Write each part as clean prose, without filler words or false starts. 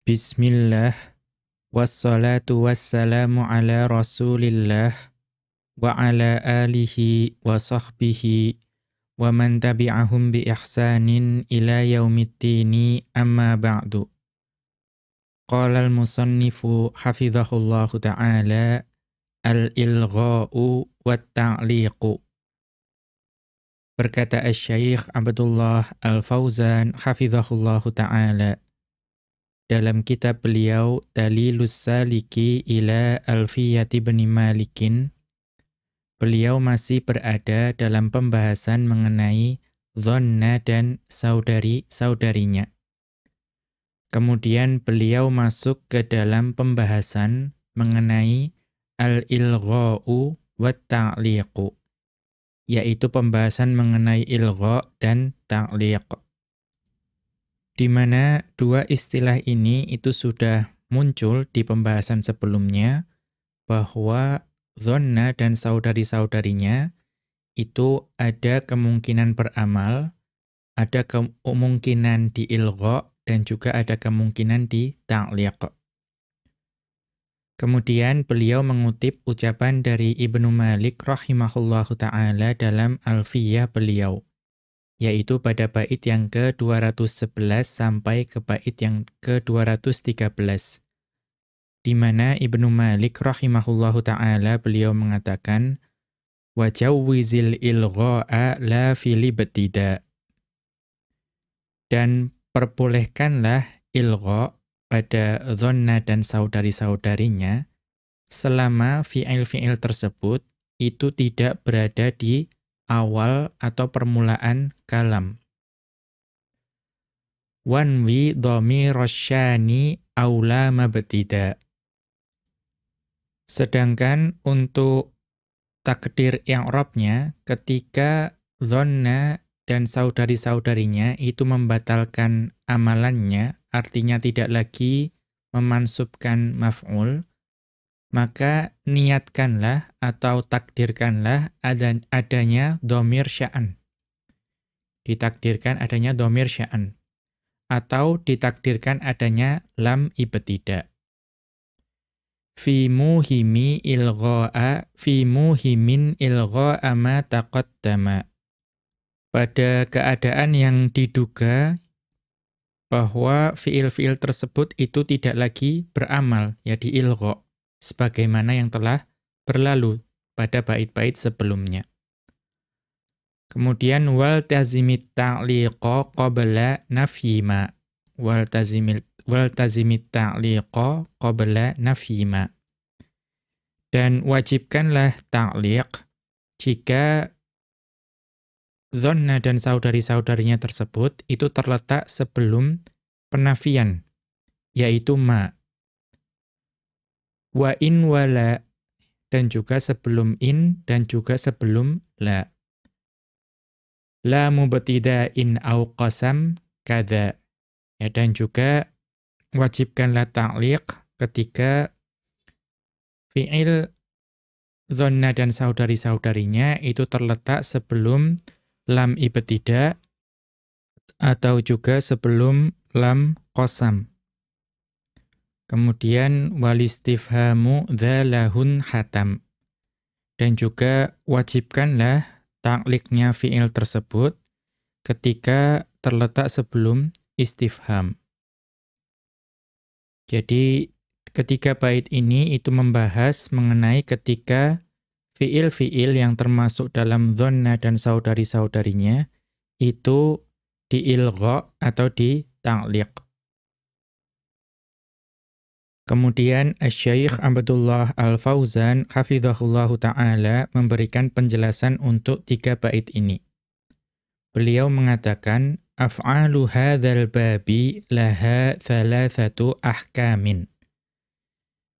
Bismillah, wassalatu wassalamu ala rasulillah, wa ala alihi wa sahbihi, wa man tabi'ahum bi ihsanin ila yaumiddini amma ba'du. Qala al-musannifu hafidhahullahu ta'ala, al-ilgha'u wat-ta'liqu. Berkata Asy-Syaikh Abdullah Al-Fauzan hafidhahullahu ta'ala, dalam kitab beliau Dalilus Saliki ila Alfiyati bin Malikin, beliau masih berada dalam pembahasan mengenai dhanna dan saudari-saudarinya. Kemudian beliau masuk ke dalam pembahasan mengenai al-ilgha'u wat-ta'liqu, yaitu pembahasan mengenai ilgha' dan ta'liq. Di mana dua istilah ini itu sudah muncul di pembahasan sebelumnya, bahwa dhanna dan saudari-saudarinya itu ada kemungkinan beramal, ada kemungkinan di ilgha' dan juga ada kemungkinan di ta'liq. Kemudian beliau mengutip ucapan dari Ibnu Malik rahimahullahu ta'ala dalam Alfiyah beliau, yaitu pada bait yang ke-211 sampai ke bait yang ke-213. Di mana Ibnu Malik rahimahullahu ta'ala beliau mengatakan, wajawwizil ilgha'a la fil ibtida. Dan perbolehkanlah ilgha' pada dhanna dan saudari-saudarinya selama fi'il-fi'il tersebut itu tidak berada di awal atau permulaan kalam. Wanwi dhamirasy-syani aula mabtida. Sedangkan untuk takdir i'rabnya ketika dhanna dan saudari-saudarinya itu membatalkan amalannya, artinya tidak lagi memansubkan maf'ul, maka niatkanlah atau takdirkanlah adanya dhamir sya'an. Ditakdirkan adanya dhamir sya'an. Atau ditakdirkan adanya lam ibtida. Fi muhimi ilgha'a, fi muhimin ilgha'a ma taqaddama. Pada keadaan yang diduga bahwa fiil-fiil tersebut itu tidak lagi beramal, ya di ilgha', sebagaimana yang telah berlalu pada bait-bait sebelumnya. Kemudian wal tazimit ta'liqa qabla nafyima. Wal tazimit ta'liqa qabla nafyima. Dan wajibkanlah ta'liq jika dhanna dan saudari-saudarinya tersebut itu terletak sebelum penafian, yaitu ma. Wa in wala, dan juga sebelum in dan juga sebelum la. La mubtida'in au qasam kadza. Ya, dan juga wajibkanlah ta'liq ketika fi'il dhanna dan saudari-saudarinya itu terletak sebelum lam ibtida atau juga sebelum lam qasam. Kemudian walistifhamu dzalahun hatam. Dan juga wajibkanlah ta'liqnya fi'il tersebut ketika terletak sebelum istifham. Jadi ketiga bait ini itu membahas mengenai ketika fi'il-fi'il yang termasuk dalam dhanna dan saudari-saudarinya itu diilgha' atau dita'liq. Kemudian Asy-Syaikh Abdullah Al-Fauzan hafizahullahu ta'ala memberikan penjelasan untuk tiga bait ini. Beliau mengatakan, af'alu hadzal babi laha thalathatu ahkamin.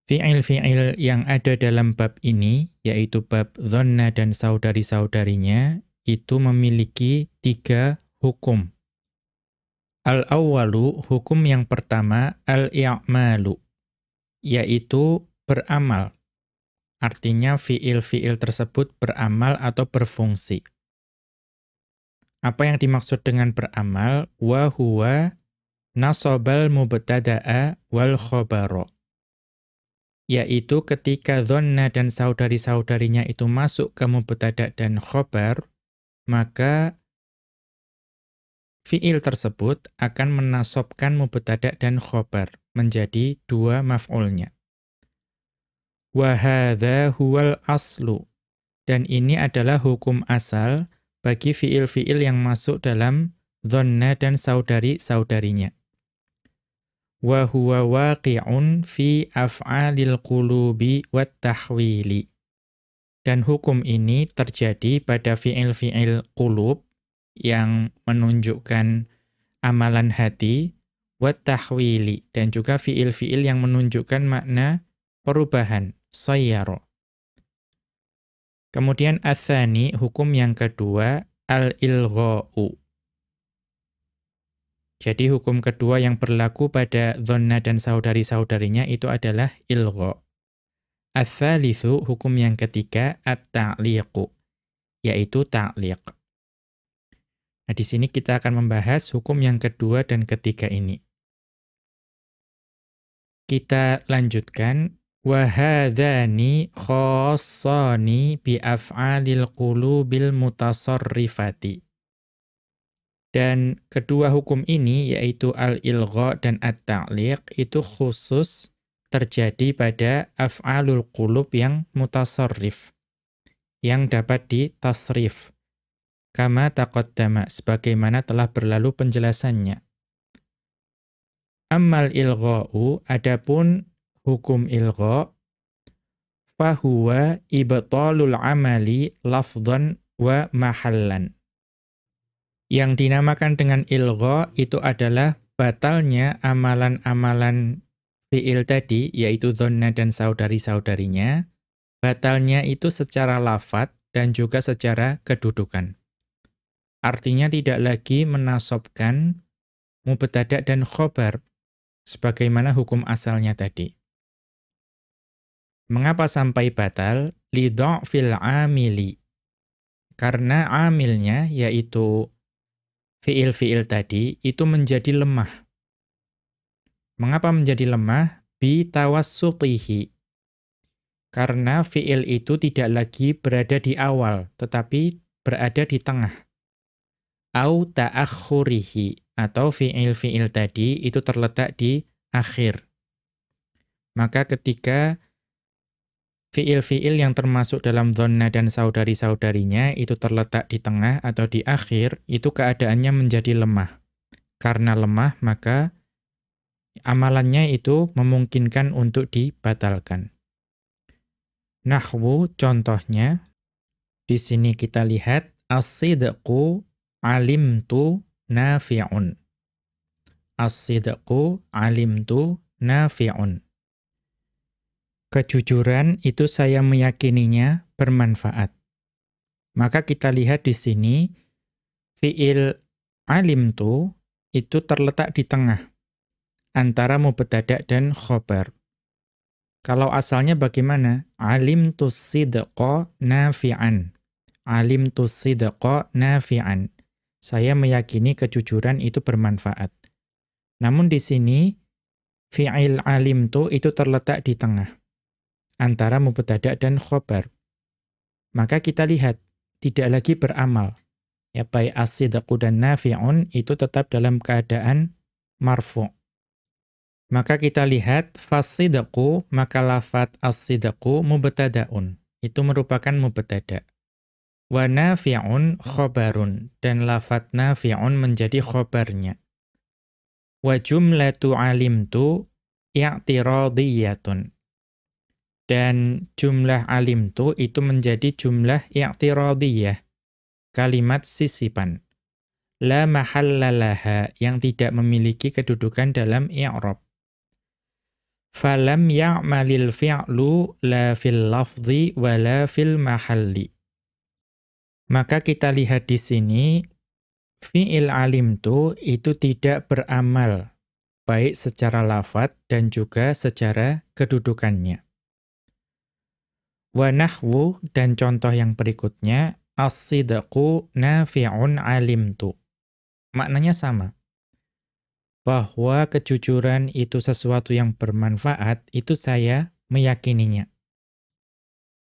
Fi'il-fi'il yang ada dalam bab ini, yaitu bab dhanna dan saudari-saudarinya, itu memiliki tiga hukum. Al-awwalu, hukum yang pertama, al-i'malu, yaitu beramal. Artinya fi'il-fi'il tersebut beramal atau berfungsi. Apa yang dimaksud dengan beramal? Wa huwa nasobal mubtada'a wal khobaro. Yaitu ketika dhanna dan saudari-saudarinya itu masuk ke mubtada' dan khobar, maka fi'il tersebut akan menasobkan mubtada' dan khobar menjadi dua maf'ulnya. Wa hadza huwal aslu. Dan ini adalah hukum asal bagi fi'il-fi'il yang masuk dalam dhanna dan saudari-saudarinya. Wa huwa waqi'un fi af'alil qulubi wat tahwili. Dan hukum ini terjadi pada fi'il-fi'il qulub yang menunjukkan amalan hati, wat tahwili, dan juga fi'il-fi'il yang menunjukkan makna perubahan, sayyara. Kemudian atsani, hukum yang kedua, al-ilgha'u. Jadi hukum kedua yang berlaku pada dhanna dan saudari-saudarinya itu adalah ilgha. Ats-tsalitsu, hukum yang ketiga, at-ta'liqu, yaitu ta'liq. Nah, di sini kita akan membahas hukum yang kedua dan ketiga ini. Kita lanjutkan. Wa hadzani khassani bi af'alil qulubil mutasarrifati. Dan kedua hukum ini, yaitu al-ilgha dan at-ta'liq, itu khusus terjadi pada af'alul qulub yang mutasarrif, yang dapat ditasrif. Kama taqaddama, sebagaimana telah berlalu penjelasannya. Ammal ilgha'u, adapun hukum ilgha, fahuwa ibtalul amali lafdhan wa mahallan. Yang dinamakan dengan ilgha itu adalah batalnya amalan-amalan fi'il tadi, yaitu dhanna dan saudari-saudarinya, batalnya itu secara lafadz dan juga secara kedudukan. Artinya tidak lagi menasobkan mubtada' dan khobar, sebagaimana hukum asalnya tadi. Mengapa sampai batal? Lidha'fil amili. Karena amilnya, yaitu fi'il-fi'il tadi, itu menjadi lemah. Mengapa menjadi lemah? Bi tawassutihi. Karena fi'il itu tidak lagi berada di awal, tetapi berada di tengah. Au ta'akhurihi. Atau fi'il-fi'il tadi itu terletak di akhir. Maka ketika fi'il-fi'il yang termasuk dalam dhanna dan saudari-saudarinya itu terletak di tengah atau di akhir, itu keadaannya menjadi lemah. Karena lemah, maka amalannya itu memungkinkan untuk dibatalkan. Nahwu, contohnya, di sini kita lihat, as-sidqu alimtu nafi'un. As-sidqu alimtu nafi'un. Kejujuran itu saya meyakininya bermanfaat. Maka kita lihat di sini, fi'il alimtu itu terletak di tengah, antara mubtada' dan khobar. Kalau asalnya bagaimana? Alimtus sidqa nafi'an. Alimtus sidqa nafi'an. Saya meyakini kejujuran itu bermanfaat. Namun di sini, fi'il alimtu itu terletak di tengah, antara mubtada' dan khobar. Maka kita lihat, tidak lagi beramal. Ya, baik as-sidqu dan nafi'un itu tetap dalam keadaan marfu'. Maka kita lihat, fas-sidqu, maka lafadz as-sidqu mubtada'un. Itu merupakan mubtada'. Wa nafi'un khobarun. Dan lafadz nafi'un menjadi khobarnya. Wa jumlatu alimtu i'tiradiyatun. Dan jumlah alimtu itu menjadi jumlah i'tiradiyah, kalimat sisipan. La mahallalaha, yang tidak memiliki kedudukan dalam i'rab. Falam ya'malil fi'lu la fil lafzi wa la fil mahalli. Maka kita lihat di sini, fi'il alimtu itu tidak beramal, baik secara lafadz dan juga secara kedudukannya. Wa nahwu, dan contoh yang berikutnya, as-sidqu nafi'un alimtu. Maknanya sama. bahwa kejujuran itu sesuatu yang bermanfaat, itu saya meyakininya.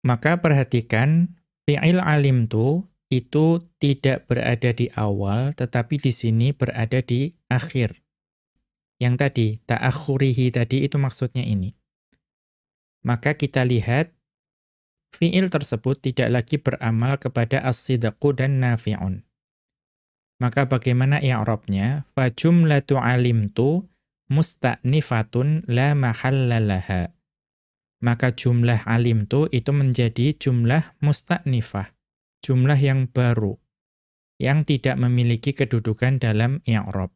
Maka perhatikan, fi'il alimtu itu tidak berada di awal, tetapi di sini berada di akhir. Yang tadi, ta'akhurihi tadi itu maksudnya ini. Maka kita lihat, fi'il tersebut tidak lagi beramal kepada as-sidqu dan nafi'un. Maka bagaimana i'rabnya? Fa jumlatu alimtu musta'nifatun la mahalla laha. Maka jumlah alimtu itu menjadi jumlah musta'nifah, jumlah yang baru, yang tidak memiliki kedudukan dalam i'rab.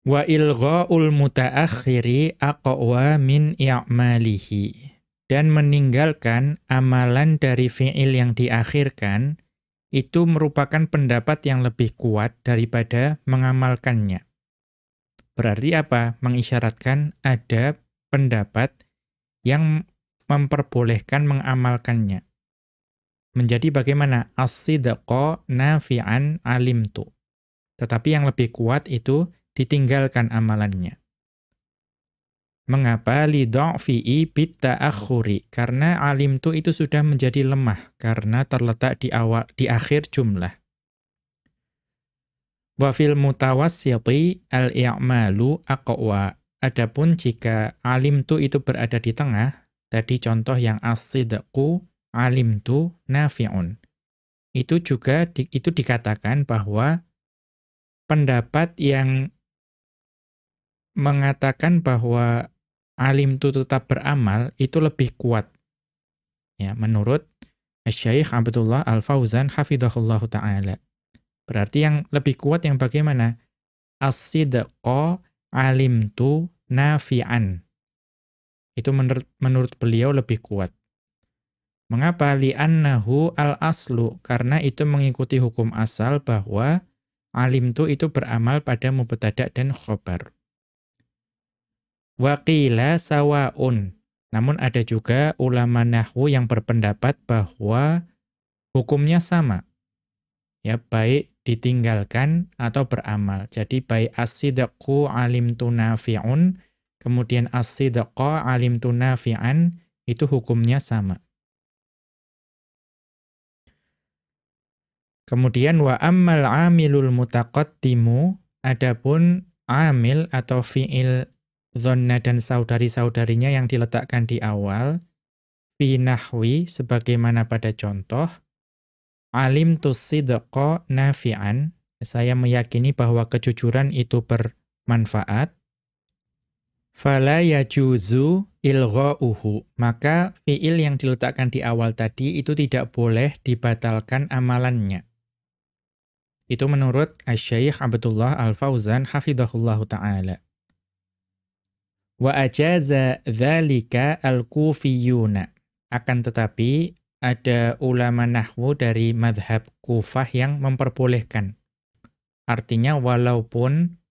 Wa ilgha'ul mutaakhiri aqwa min i'malihi. Dan meninggalkan amalan dari fi'il yang diakhirkan, itu merupakan pendapat yang lebih kuat daripada mengamalkannya. Berarti apa? Mengisyaratkan ada pendapat yang memperbolehkan mengamalkannya. Menjadi bagaimana? As-sidqa nafi'an alimtu. Tetapi yang lebih kuat itu ditinggalkan amalannya. Mengapa lidha'fi'i bitta'akhuri? Karena alimtu itu sudah menjadi lemah karena terletak di akhir jumlah. Wa fil mutawassiti al-i'malu aqwa. Adapun jika alimtu itu berada di tengah, tadi contoh yang as-sidqu alimtu nafi'un. Itu juga itu dikatakan bahwa pendapat yang mengatakan bahwa alimtu tetap beramal itu lebih kuat. Ya, menurut Syekh Abdullah Al-Fauzan hafizahullahu taala. Berarti yang lebih kuat yang bagaimana? As-sidqa alimtu nafi'an. Itu menurut beliau lebih kuat. Mengapa? Li'annahu al-aslu. Karena itu mengikuti hukum asal bahwa alimtu itu beramal pada mubtada' dan khobar. Wa qila sawa'un. Namun ada juga ulama nahwu yang berpendapat bahwa hukumnya sama. Ya, baik ditinggalkan atau beramal. Jadi baik as-sidqu alimtu nafi'un, kemudian as-sidqa alimtu nafi'an, itu hukumnya sama. Kemudian wa ammal amilul mutaqaddimu, adapun amil atau fi'il dhanna dan saudari-saudarinya yang diletakkan di awal, fi nahwi sebagaimana pada contoh, alimtu sidqa nafi'an, saya meyakini bahwa kejujuran itu bermanfaat, fala yajuzu ilgha'uhu, maka fi'il yang diletakkan di awal tadi itu tidak boleh dibatalkan amalannya. Itu menurut Asy-Syaikh Abdullah Al-Fauzan hafizahullahu ta'ala. Wa ajaza dzalika al-Kufiyuna. Akan tetapi ada ulama nahwu dari madhab Kufah yang memperbolehkan. Artinya walaupun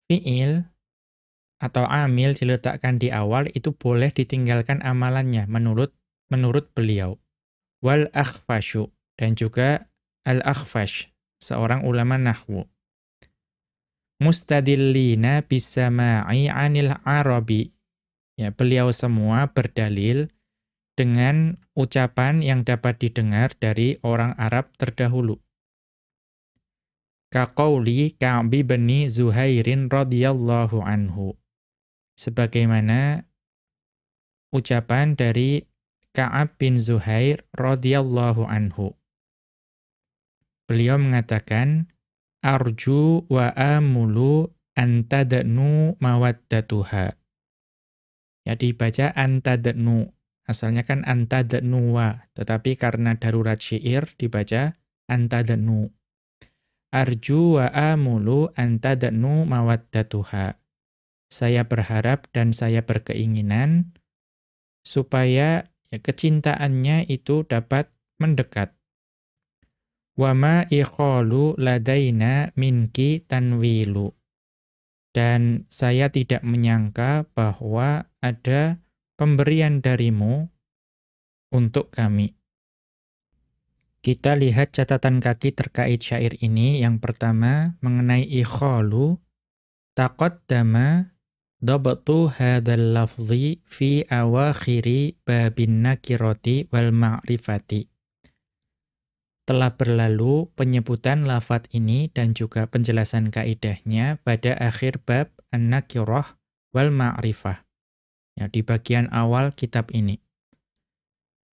fi'il atau amil diletakkan di awal itu boleh ditinggalkan amalannya menurut beliau. Wal akhfashu, dan juga al-akhfash, seorang ulama nahwu. Mustadillina bisama'i 'anil arabi. Ya, beliau semua berdalil dengan ucapan yang dapat didengar dari orang Arab terdahulu. Kaqauli Ka'bi bin Zuhairin radhiyallahu anhu. Sebagaimana ucapan dari Ka'ab bin Zuhair radhiyallahu anhu. Beliau mengatakan, arju wa amulu antadnu mawaddatuha. Ya, dibaca antadnu. Asalnya kan antadnuwa, tetapi karena darurat syair dibaca antadnu. Arju wa amulu antadnu mawaddatuha. Saya berharap dan saya berkeinginan supaya ya, kecintaannya itu dapat mendekat. Wa ma ikhalu ladaina minki tanwilu. Dan saya tidak menyangka bahwa ada pemberian darimu untuk kami. Kita lihat catatan kaki terkait syair ini. Yang pertama, mengenai ikhalu. Taqaddama dabtu hadzal lafzi fi awakhiri babin nakirati wal ma'rifati. Telah berlalu penyebutan lafadz ini dan juga penjelasan kaidahnya pada akhir bab an-nakirah wal ma'rifah. Ya, di bagian awal kitab ini.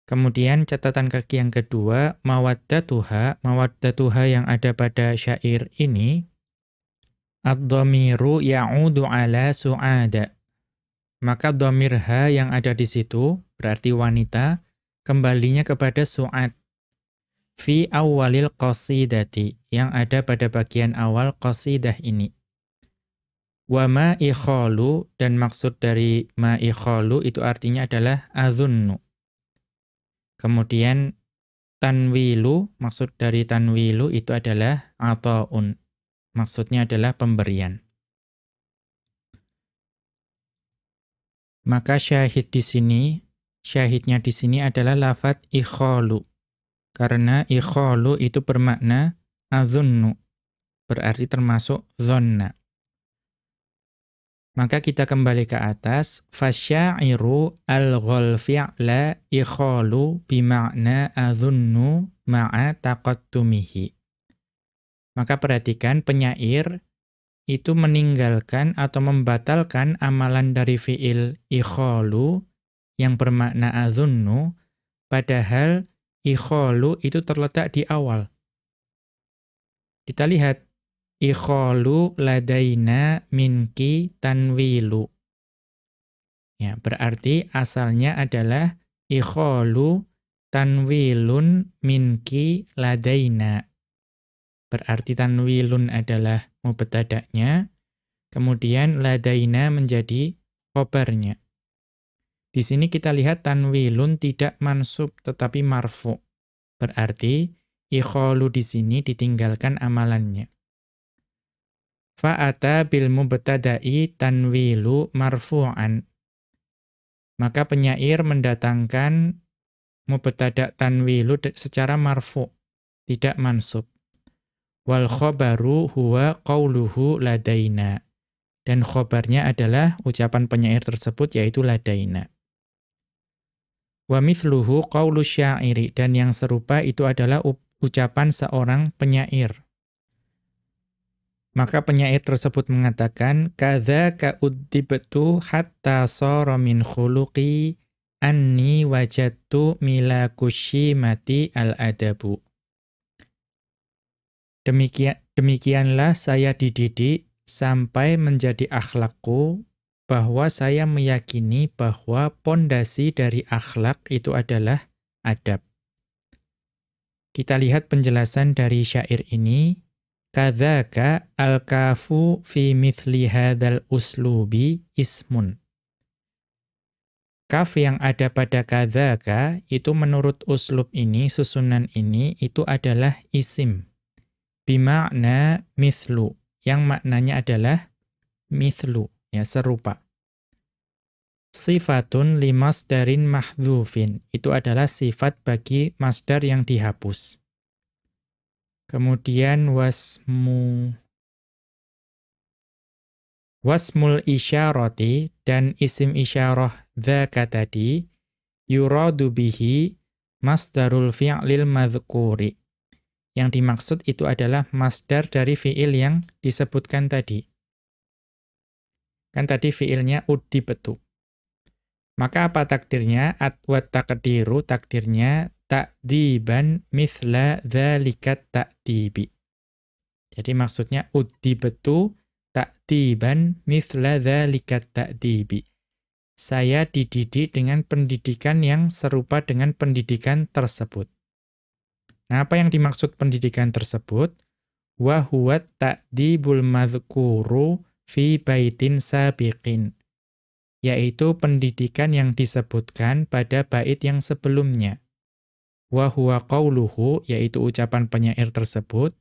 Kemudian catatan kaki yang kedua, mawaddatuha yang ada pada syair ini, ad-dhamiru ya'udu ala su'ada. Maka dhamir ha yang ada di situ, berarti wanita, kembalinya kepada su'ad. Fi awalil qasidati, yang ada pada bagian awal qasidah ini. Wa ma'ikhalu, dan maksud dari ma'ikhalu itu artinya adalah adhunnu. Kemudian tanwilu, maksud dari tanwilu itu adalah ata'un. Maksudnya adalah pemberian. Maka syahidnya di sini adalah lafadz ikhalu. Karena ikhalu itu bermakna adhunnu, berarti termasuk dhanna. Maka kita kembali ke atas, fasyairu al-ghal fi'la ikhalu bima'na adhunnu ma'a taqattumihi. Maka perhatikan penyair itu meninggalkan atau membatalkan amalan dari fi'il ikhalu yang bermakna adhunnu, padahal ikhalu itu terletak di awal. Kita lihat, ikhalu ladaina minki tanwilu. Ya, berarti asalnya adalah ikhalu tanwilun minki ladaina. Berarti tanwilun adalah mubtada'nya, kemudian ladaina menjadi khobarnya. Di sini kita lihat tanwilun tidak mansub tetapi marfu. Berarti ikhalu di sini ditinggalkan amalannya. Fa'ata bil mubtada'i tanwilu marfu'an. Maka penyair mendatangkan mubtada' tanwilu secara marfu', tidak mansub. Wal khobaru huwa qauluhu ladaina. Dan khobarnya adalah ucapan penyair tersebut yaitu ladaina. Wa mithluhu qaulu syairi, dan yang serupa itu adalah ucapan seorang penyair. Maka penyair tersebut mengatakan, kadzaka uddibtu hatta sara min khuluqi anni wajadtu mila kushimati al-adabu. Demikianlah saya dididik sampai menjadi akhlakku, bahwa saya meyakini bahwa pondasi dari akhlak itu adalah adab. Kita lihat penjelasan dari syair ini. Kadzaka al-kafu fi mithli hadzal uslubi ismun. Kaf yang ada pada kadzaka itu menurut uslub ini, susunan ini, itu adalah isim. Bima'na mithlu, yang maknanya adalah mithlu, ya serupa. Sifatun li masdarin mahdhufin, itu adalah sifat bagi masdar yang dihapus. Kemudian wasmul isyarati, dan isim isyarah dzaka tadi, yuradu bihi masdarul fi'lil madhkuri. Yang dimaksud itu adalah masdar dari fi'il yang disebutkan tadi. Kan tadi fi'ilnya uddibtu. Maka apa takdirnya? Atwat takdiru, takdirnya ta'diban mithla dzalikat ta'dibi. Jadi maksudnya uddibtu ta'diban mithla dzalikat ta'dibi. Saya dididik dengan pendidikan yang serupa dengan pendidikan tersebut. Nah, apa yang dimaksud pendidikan tersebut? Wa huwa ta'dibul madhkuru fi baitin sabiqin. Yaitu pendidikan yang disebutkan pada bait yang sebelumnya. Wa huwa qauluhu, yaitu ucapan penyair tersebut.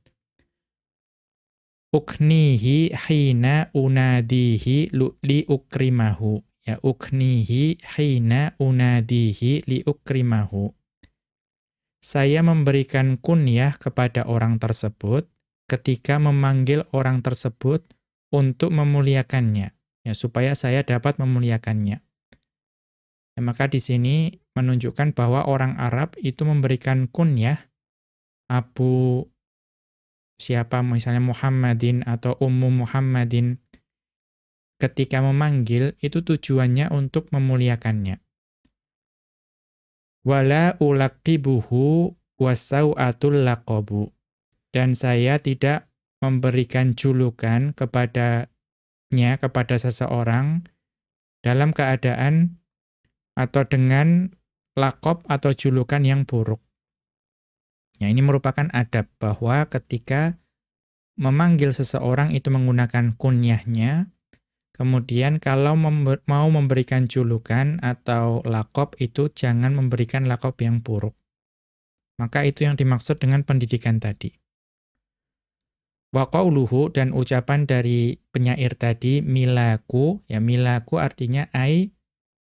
Uknihi hina unadihi li ukrimahu. Ya, uknihi hina unadihi li ukrimahu. Saya memberikan kunyah kepada orang tersebut ketika memanggil orang tersebut untuk memuliakannya, ya, supaya saya dapat memuliakannya. Ya, maka di sini menunjukkan bahwa orang Arab itu memberikan kunyah Abu siapa misalnya Muhammadin atau Ummu Muhammadin ketika memanggil itu tujuannya untuk memuliakannya. Wala ulaqibuhu wasau'atul laqabu. Dan saya tidak memberikan julukan kepadanya, kepada seseorang dalam keadaan atau dengan laqab atau julukan yang buruk. Ya, ini merupakan adab bahwa ketika memanggil seseorang itu menggunakan kunyahnya, kemudian kalau mau memberikan julukan atau laqab itu jangan memberikan laqab yang buruk. Maka itu yang dimaksud dengan pendidikan tadi. Wa qauluhu, dan ucapan dari penyair tadi, milaku, ya milaku artinya ai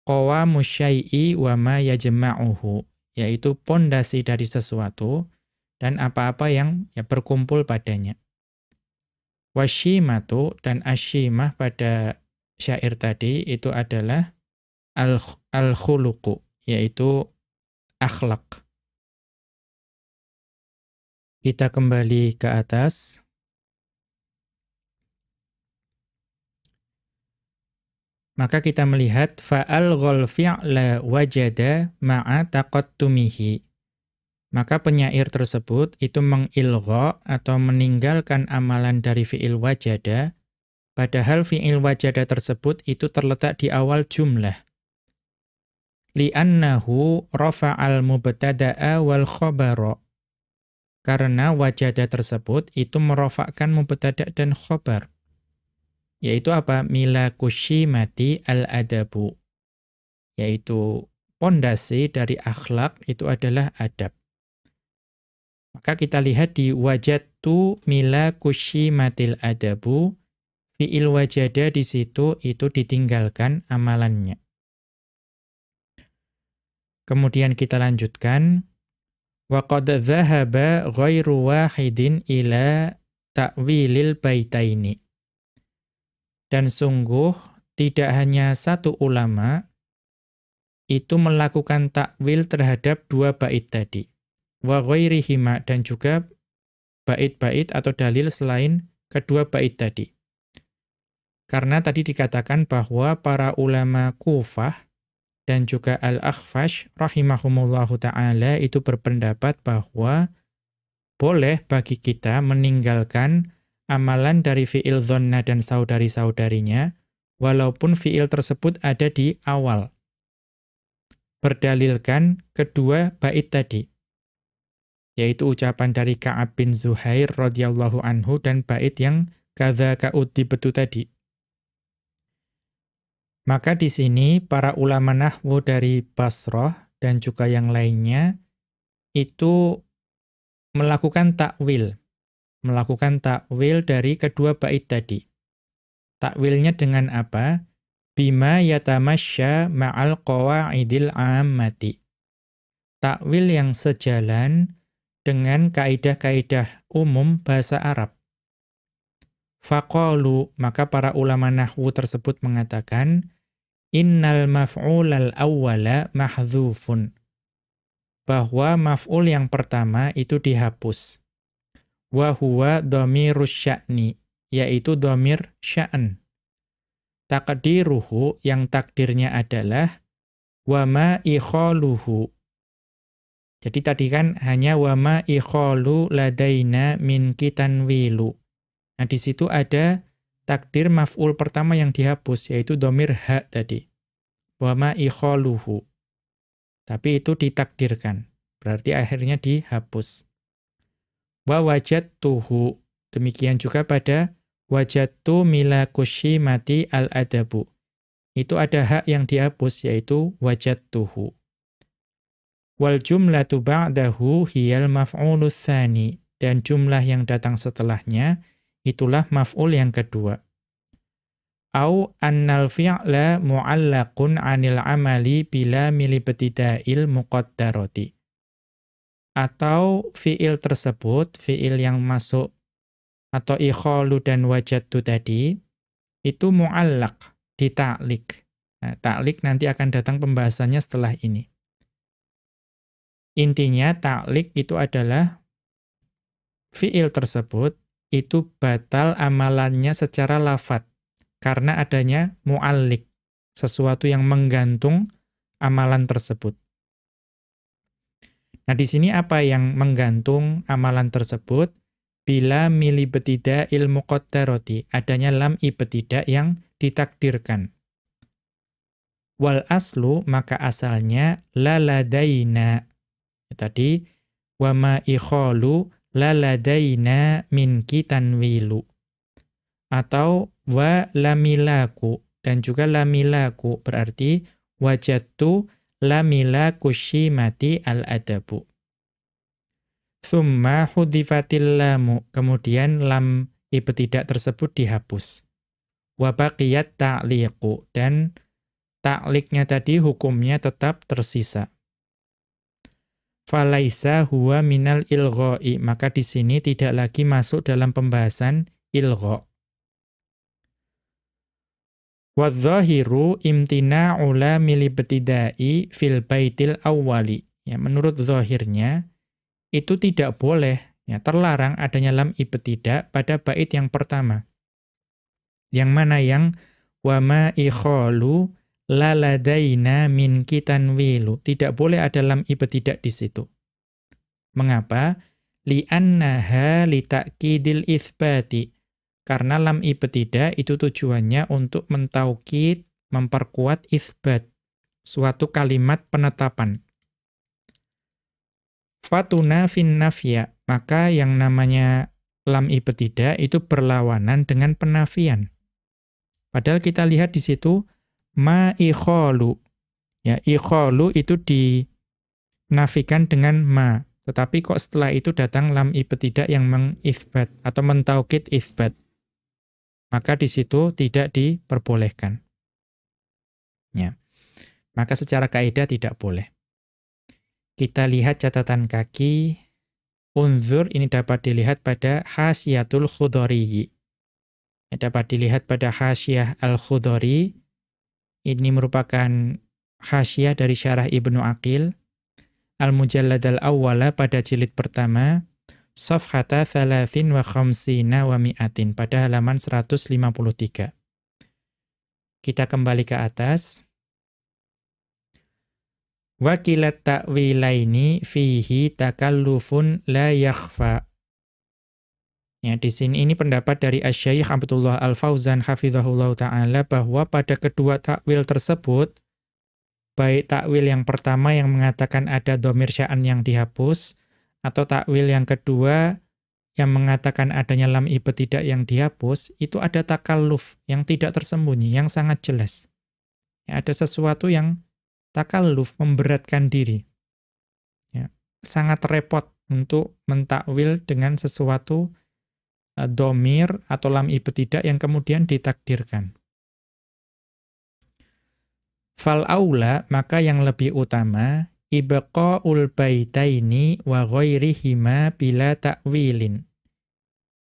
qawamu syai'i wa ma yajma'uhu, yaitu pondasi dari sesuatu dan apa-apa yang ya berkumpul padanya. Wasyimatu, dan asyimah pada syair tadi itu adalah al-khuluqu, yaitu akhlak. Kita kembali ke atas. Maka kita melihat fa'alghal fi'la wajada ma'a taqattumihi. Maka penyair tersebut itu mengilgha atau meninggalkan amalan dari fi'il wajada, padahal fi'il wajada tersebut itu terletak di awal jumlah. Li'annahu rafa'al mubtada'a wal khabara. Karena wajada tersebut itu merofakkan mubtada' dan khabar. Yaitu apa? Mila kushimati al-adabu. Yaitu pondasi dari akhlak itu adalah adab. Maka kita lihat di wajadtu mila kushimatil adabu, fi'il wajada di situ itu ditinggalkan amalannya. Kemudian kita lanjutkan. Wa qad dhahaba ghairu wahidin ila ta'wilil baitaini. Dan sungguh tidak hanya satu ulama itu melakukan takwil terhadap dua bait tadi. Wa ghairihima, dan juga bait-bait atau dalil selain kedua bait tadi. Karena tadi dikatakan bahwa para ulama Kufah dan juga Al-Akhfash rahimahumullahu ta'ala itu berpendapat bahwa boleh bagi kita meninggalkan amalan dari fi'il dhonna dan saudari-saudarinya, walaupun fi'il tersebut ada di awal. Berdalilkan kedua bait tadi, yaitu ucapan dari Ka'ab bin Zuhair radhiyallahu anhu dan bait yang kadza ka'udibetu tadi. Maka di sini para ulama nahwu dari Basrah dan juga yang lainnya itu melakukan takwil. Melakukan takwil dari kedua bait tadi. Takwilnya dengan apa? Bima yatamasya ma'al qawa'idil ammati. Takwil yang sejalan dengan kaidah-kaidah umum bahasa Arab. Faqalu, maka para ulama nahwu tersebut mengatakan, innal maf'ulal awwala mahdzufun. Bahwa maf'ul yang pertama itu dihapus. Wa huwa dhamirus sya'ni, yaitu dhamir sya'an. Taqdiruhu, yang takdirnya adalah wa ma ikhaluhu. Jadi tadi kan hanya wa ma ikhalu ladaina min kitanwilu. Nah di situ ada takdir maf'ul pertama yang dihapus, yaitu dhamir ha tadi. Wa ma ikhaluhu. Tapi itu ditakdirkan. Berarti akhirnya dihapus. Wa wajadtuhu. Demikian juga pada wajadtu mila kushimati al-adabu. Itu ada hak yang dihapus, yaitu wajadtuhu. Wal jumlatu ba'dahu hiyal maf'ulus tsani, dan jumlah yang datang setelahnya itulah maf'ul yang kedua. Au annal fi'la mu'allaqun 'anil amali bila milibtida'il muqaddarati. atau fiil tersebut, fiil yang masuk atau ikhalu dan wajadtu tadi, itu mu'allaq, dita'lik. Nah, ta'lik nanti akan datang pembahasannya setelah ini. Intinya ta'lik itu adalah fiil tersebut, itu batal amalannya secara lafadz, karena adanya mu'allik, sesuatu yang menggantung amalan tersebut. Nah, di sini apa yang menggantung amalan tersebut? Bila mili betida ilmu qaddaroti, adanya lam ibtidah yang ditakdirkan. Wal aslu, maka asalnya la ladaina. Tadi wa ma ikhalu la ladaina minki tanwilu. Atau wa lamilaku, dan juga lamilaku berarti wajadtu lamilaku syimati al-adabu. Thumma hudhifatil lamu, kemudian lam ibtidah tersebut dihapus. Wa baqiyat ta'liqu, dan ta'liknya tadi hukumnya tetap tersisa. Falaisa huwa minal ilgha'i, maka di sini tidak lagi masuk dalam pembahasan ilgha'. Wadh-dhahiru imtina'u lamil ibtida'i fil baitil awwali. Ya, menurut zahirnya itu tidak boleh, ya, terlarang adanya lam ibtidah pada bait yang pertama. Yang mana yang wa ma ikhalu la ladaina min kitanwilu. Tidak boleh ada lam ibtidah di situ. Mengapa? Li'annaha li ta'kidil itsbati. Karena lam ibtidah itu tujuannya untuk mentaukid, memperkuat itsbat, suatu kalimat penetapan. Fatuna fin nafya, maka yang namanya lam ibtidah itu berlawanan dengan penafian. Padahal kita lihat di situ ma ikhalu. Ya, ikhalu itu dinafikan dengan ma, tetapi kok setelah itu datang lam ibtidah yang mengitsbat atau mentaukid itsbat. Maka di situ tidak diperbolehkan. Ya. Maka secara kaidah tidak boleh. Kita lihat catatan kaki. Unzur ini dapat dilihat pada Hasyiatul Khudhari. Dapat dilihat pada Hasyiyah Al-Khudhari. Ini merupakan hasyiyah dari syarah Ibnu Aqil. Al-Mujallad al-Awwala pada jilid pertama. Safhata 53 wa mi'atin pada halaman 153. Kita kembali ke atas. Wakilat ta'wilaini fihi takallufun la yakhfa. Ya, di sini ini pendapat dari Asy-Syaikh Abdullah Al-Fauzan hafizahullah ta'ala bahwa pada kedua takwil tersebut, baik takwil yang pertama yang mengatakan ada dhamir sya'an yang dihapus, atau takwil yang kedua yang mengatakan adanya lam ibtidah yang dihapus, itu ada takalluf yang tidak tersembunyi, yang sangat jelas. Ya, ada sesuatu yang takalluf, memberatkan diri. Ya, sangat repot untuk mentakwil dengan sesuatu dhamir atau lam ibtidah yang kemudian ditakdirkan. Fal aula, maka yang lebih utama, ibqa'ul baitaini wa ghairihima bila ta'wilin.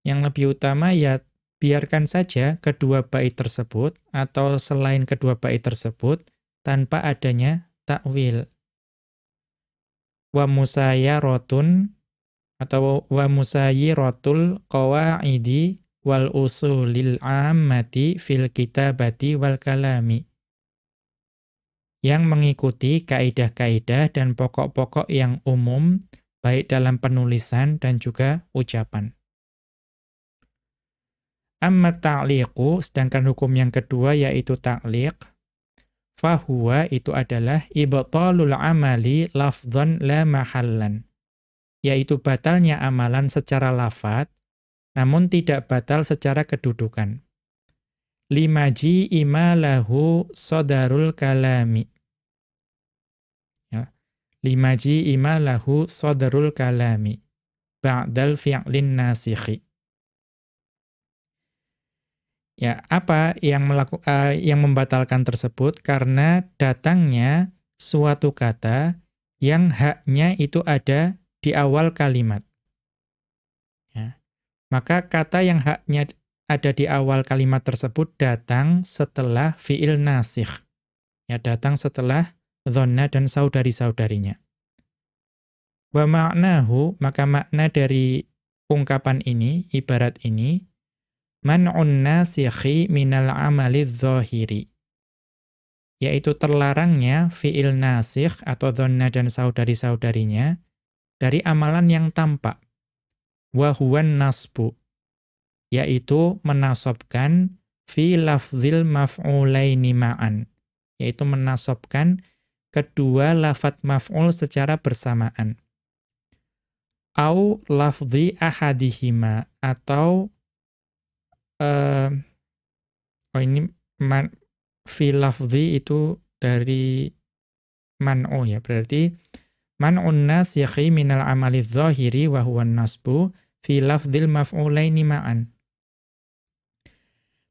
Yang lebih utama ya biarkan saja kedua bait tersebut atau selain kedua bait tersebut tanpa adanya ta'wil. Wa musayyaratun atau wa musayyiratul qawaidi wal usulil ammati fil kitabati wal kalami. Yang mengikuti kaidah-kaidah dan pokok-pokok yang umum baik dalam penulisan dan juga ucapan. Amma ta'liqu, sedangkan hukum yang kedua yaitu ta'liq, fahuwa itu adalah ibtalul amali lafdhan la mahallan, yaitu batalnya amalan secara lafadz, namun tidak batal secara kedudukan. Limaji imalahu sodarul kalami. Ya. Limaji imalahu sodarul kalami. Ba'dal fi'lin nasikhi. Ya, apa yang membatalkan tersebut? Karena datangnya suatu kata yang haknya itu ada di awal kalimat. Ya. Maka kata yang haknya ada di awal kalimat tersebut datang setelah fi'il nasikh. Ya, datang setelah dhanna dan saudari-saudarinya. Wa ma'nahu, maka makna dari ungkapan ini, ibarat ini, man'un nasikhi minal amali dzahiri. Yaitu terlarangnya fi'il nasikh atau dhanna dan saudari-saudarinya dari amalan yang tampak. Wa huwan nasbu, yaitu menasobkan fi lafzil maf'ulaini ma'an, yaitu menasobkan kedua lafadz maf'ul secara bersamaan. Au lafzi ahadihima, atau ini fi lafzi itu dari man'u ya, berarti man'un nasikhi minal amali dzahiri wa huwa nasbu fi lafdzil maf'ulaini ma'an.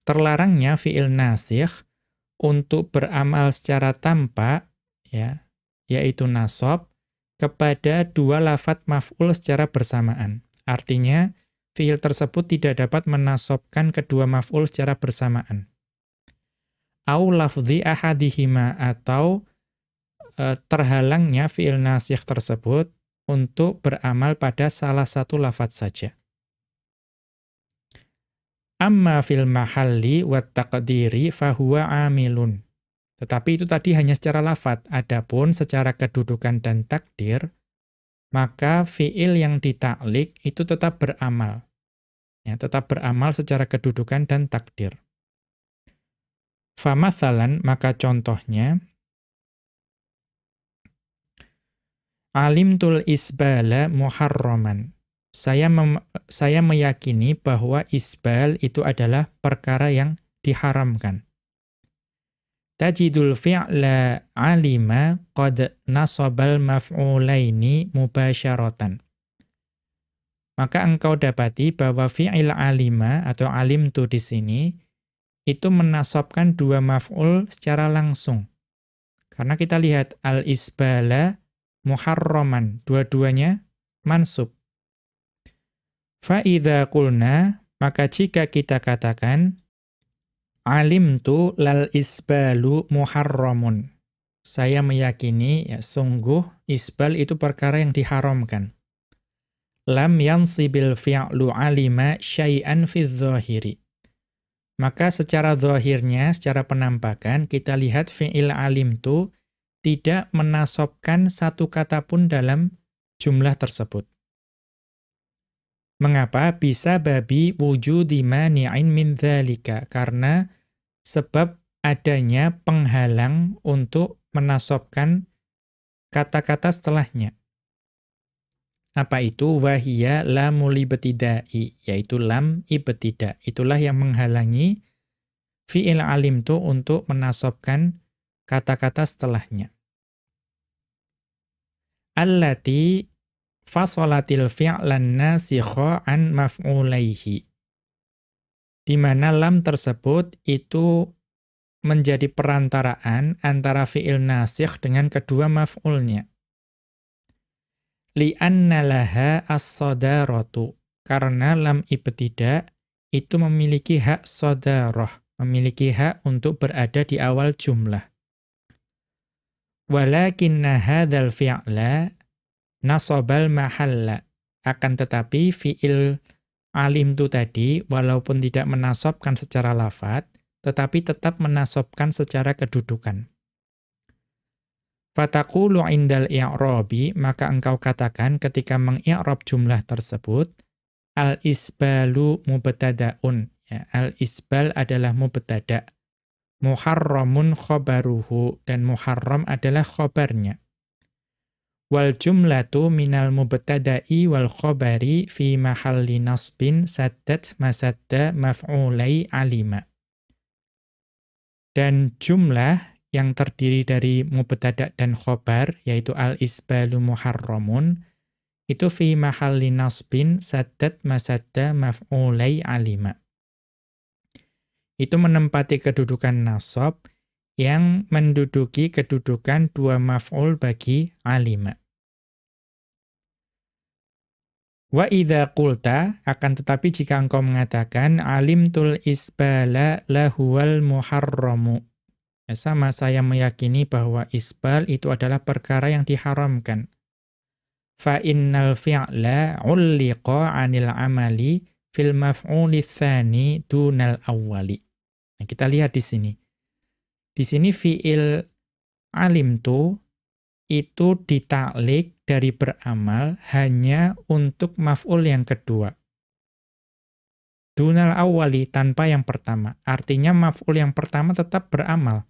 Terlarangnya fi'il nasikh untuk beramal secara tampak, ya, yaitu nasab, kepada dua lafadz maf'ul secara bersamaan. Artinya, fi'il tersebut tidak dapat menasobkan kedua maf'ul secara bersamaan. Au lafzi ahadihima, atau terhalangnya fi'il nasikh tersebut untuk beramal pada salah satu lafadz saja. Amma fil mahalli wat taqdiri fahuwa amilun. Tetapi itu tadi hanya secara lafadz. Adapun secara kedudukan dan takdir, maka fi'il yang ditaklik itu tetap beramal. Ya, tetap beramal secara kedudukan dan takdir. Famathalan, maka contohnya, alimtul isbala muharraman. Saya meyakini bahwa isbal itu adalah perkara yang diharamkan. Tajidul fi'la alima qad nasabal maf'ulaini mubasyaratan. Maka engkau dapati bahwa fi'il alima atau alimtu di sini itu menasabkan dua maf'ul secara langsung. Karena kita lihat al-isbala muharraman, dua-duanya mansub. Fa idza qulna, maka jika kita katakan alimtu lal isbalu muharramun. Saya meyakini, ya sungguh isbal itu perkara yang diharamkan. Lam yansibil fi'lu alima syai'an fi dzahiri. Maka secara zahirnya, secara penampakan, kita lihat fi'il alimtu tidak menasabkan satu kata pun dalam jumlah tersebut. Mengapa? Bisa babi wujudi mani'in min dzalika, karena sebab adanya penghalang untuk menasabkan kata-kata setelahnya. Apa itu? Wahiyya lamul ibtidai, yaitu lam ibtida. Itulah yang menghalangi fi'il alimtu untuk menasabkan kata-kata setelahnya. Allati fasolatil fi'lan nasikha an maf'ulaihi. Di mana lam tersebut itu menjadi perantaraan antara fi'il nasikh dengan kedua maf'ulnya. Li'anna laha as-sadaratu. Karena lam ibtida itu memiliki hak sadarah, memiliki hak untuk berada di awal jumlah. Walakinna hadzal fi'la nasabal mahalla. Akan tetapi fi'il alimtu tadi walaupun tidak menasabkan secara lafadz, tetapi tetap menasabkan secara kedudukan. Fataqulu indal i'rabi, maka engkau katakan ketika mengi'rab jumlah tersebut, al-isbalu mubtada'un. Ya, al-isbal adalah mubtada'. Muharramun khobaruhu, dan muharram adalah khobarnya. Wal jumlatu minal mubtada'i wal khobari fi mahalli nasbin saddat masadda maf'ulai alima. Dan jumlah yang terdiri dari mubtada' dan khobar, yaitu al-isbalu muharramun, itu fi mahalli nasbin saddat masadda maf'ulai alima. Itu menempati kedudukan nasab yang menduduki kedudukan dua maf'ul bagi alima. Wa idza qulta, akan tetapi jika engkau mengatakan alimtul isbala lahuwal muharramu. Ya, sama, saya meyakini bahwa isbal itu adalah perkara yang diharamkan. Fa innal fi'la 'ulliqa 'anil amali fil maf'uli tsani dunal awwali. Nah, kita lihat di sini. Di sini fi'il alimtu itu ditaklik dari beramal hanya untuk maf'ul yang kedua. Dunal awwali, tanpa yang pertama. Artinya maf'ul yang pertama tetap beramal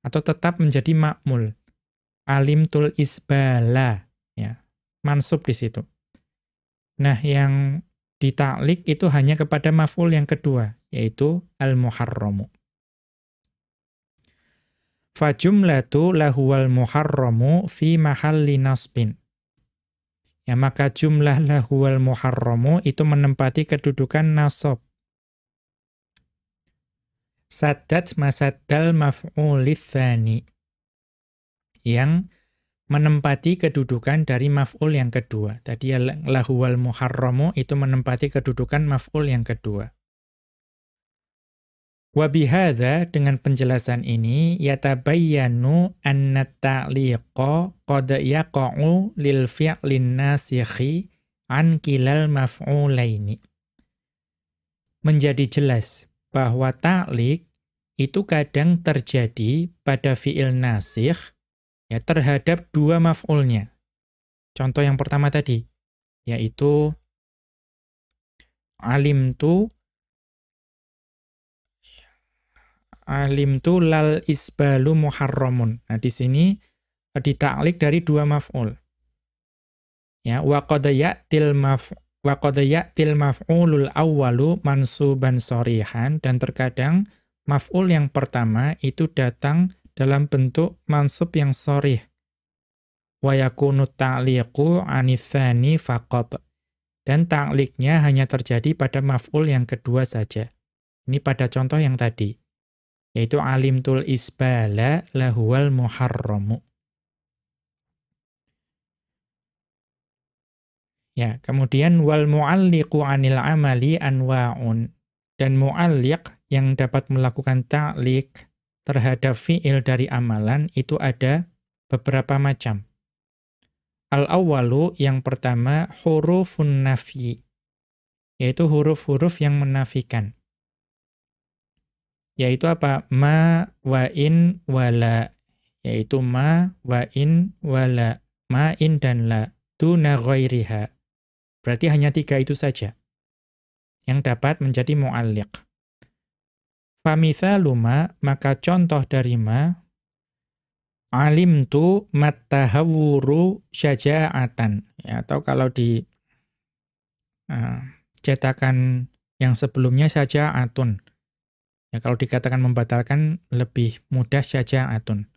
atau tetap menjadi ma'mul. Alimtul isbala, ya. Mansub di situ. Nah, yang ditaklik itu hanya kepada maf'ul yang kedua, yaitu al-muharramu. Fajumlatu lahuwal muharramu fi mahalli nasbin. Ya, maka jumlah lahuwal muharramu itu menempati kedudukan nasab. Saddad masaddal maf'ulits tsani. Yang menempati kedudukan dari maf'ul yang kedua. Tadi lahuwal muharramu itu menempati kedudukan maf'ul yang kedua. Wa bihadza, dengan penjelasan ini, yatabayyanu anna ta'liqa qad yaqa'u lil fi'lin nasikhi an kilal maf'ulaini. Menjadi jelas bahwa ta'liq itu kadang terjadi pada fi'il nasikh, ya, terhadap dua maf'ulnya. Contoh yang pertama tadi, yaitu alimtu lal isbalu muharramun. Nah, di sini ditaklik dari dua maf'ul. Ya, wa qad ya'til maf'ulul awwalu mansuban shorihan, dan terkadang maf'ul yang pertama itu datang dalam bentuk mansub yang shorih. Wa yakunu ta'liqu 'anits tsani faqat. Dan takliknya hanya terjadi pada maf'ul yang kedua saja. Ini pada contoh yang tadi, yaitu alimtul isbala lahuwal muharramu. Ya, kemudian wal mu'alliqu 'anil amali anwa'un. Dan mu'alliq yang dapat melakukan ta'liq terhadap fi'il dari amalan itu ada beberapa macam. Al-awwalu, yang pertama, hurufun nafyi, yaitu huruf-huruf yang menafikan. Yaitu apa? Ma, wa in, wa la. Yaitu ma, wa in, wa la. Ma, in, dan la. Duna ghairiha. Berarti hanya tiga itu saja yang dapat menjadi mu'alliq. Famithalu ma, maka contoh dari ma, alimtu mattahawwuru syaja'atan. Ya, atau kalau di cetakan yang sebelumnya syaja'atun. Ya, kalau dikatakan membatalkan lebih mudah syaja'atun.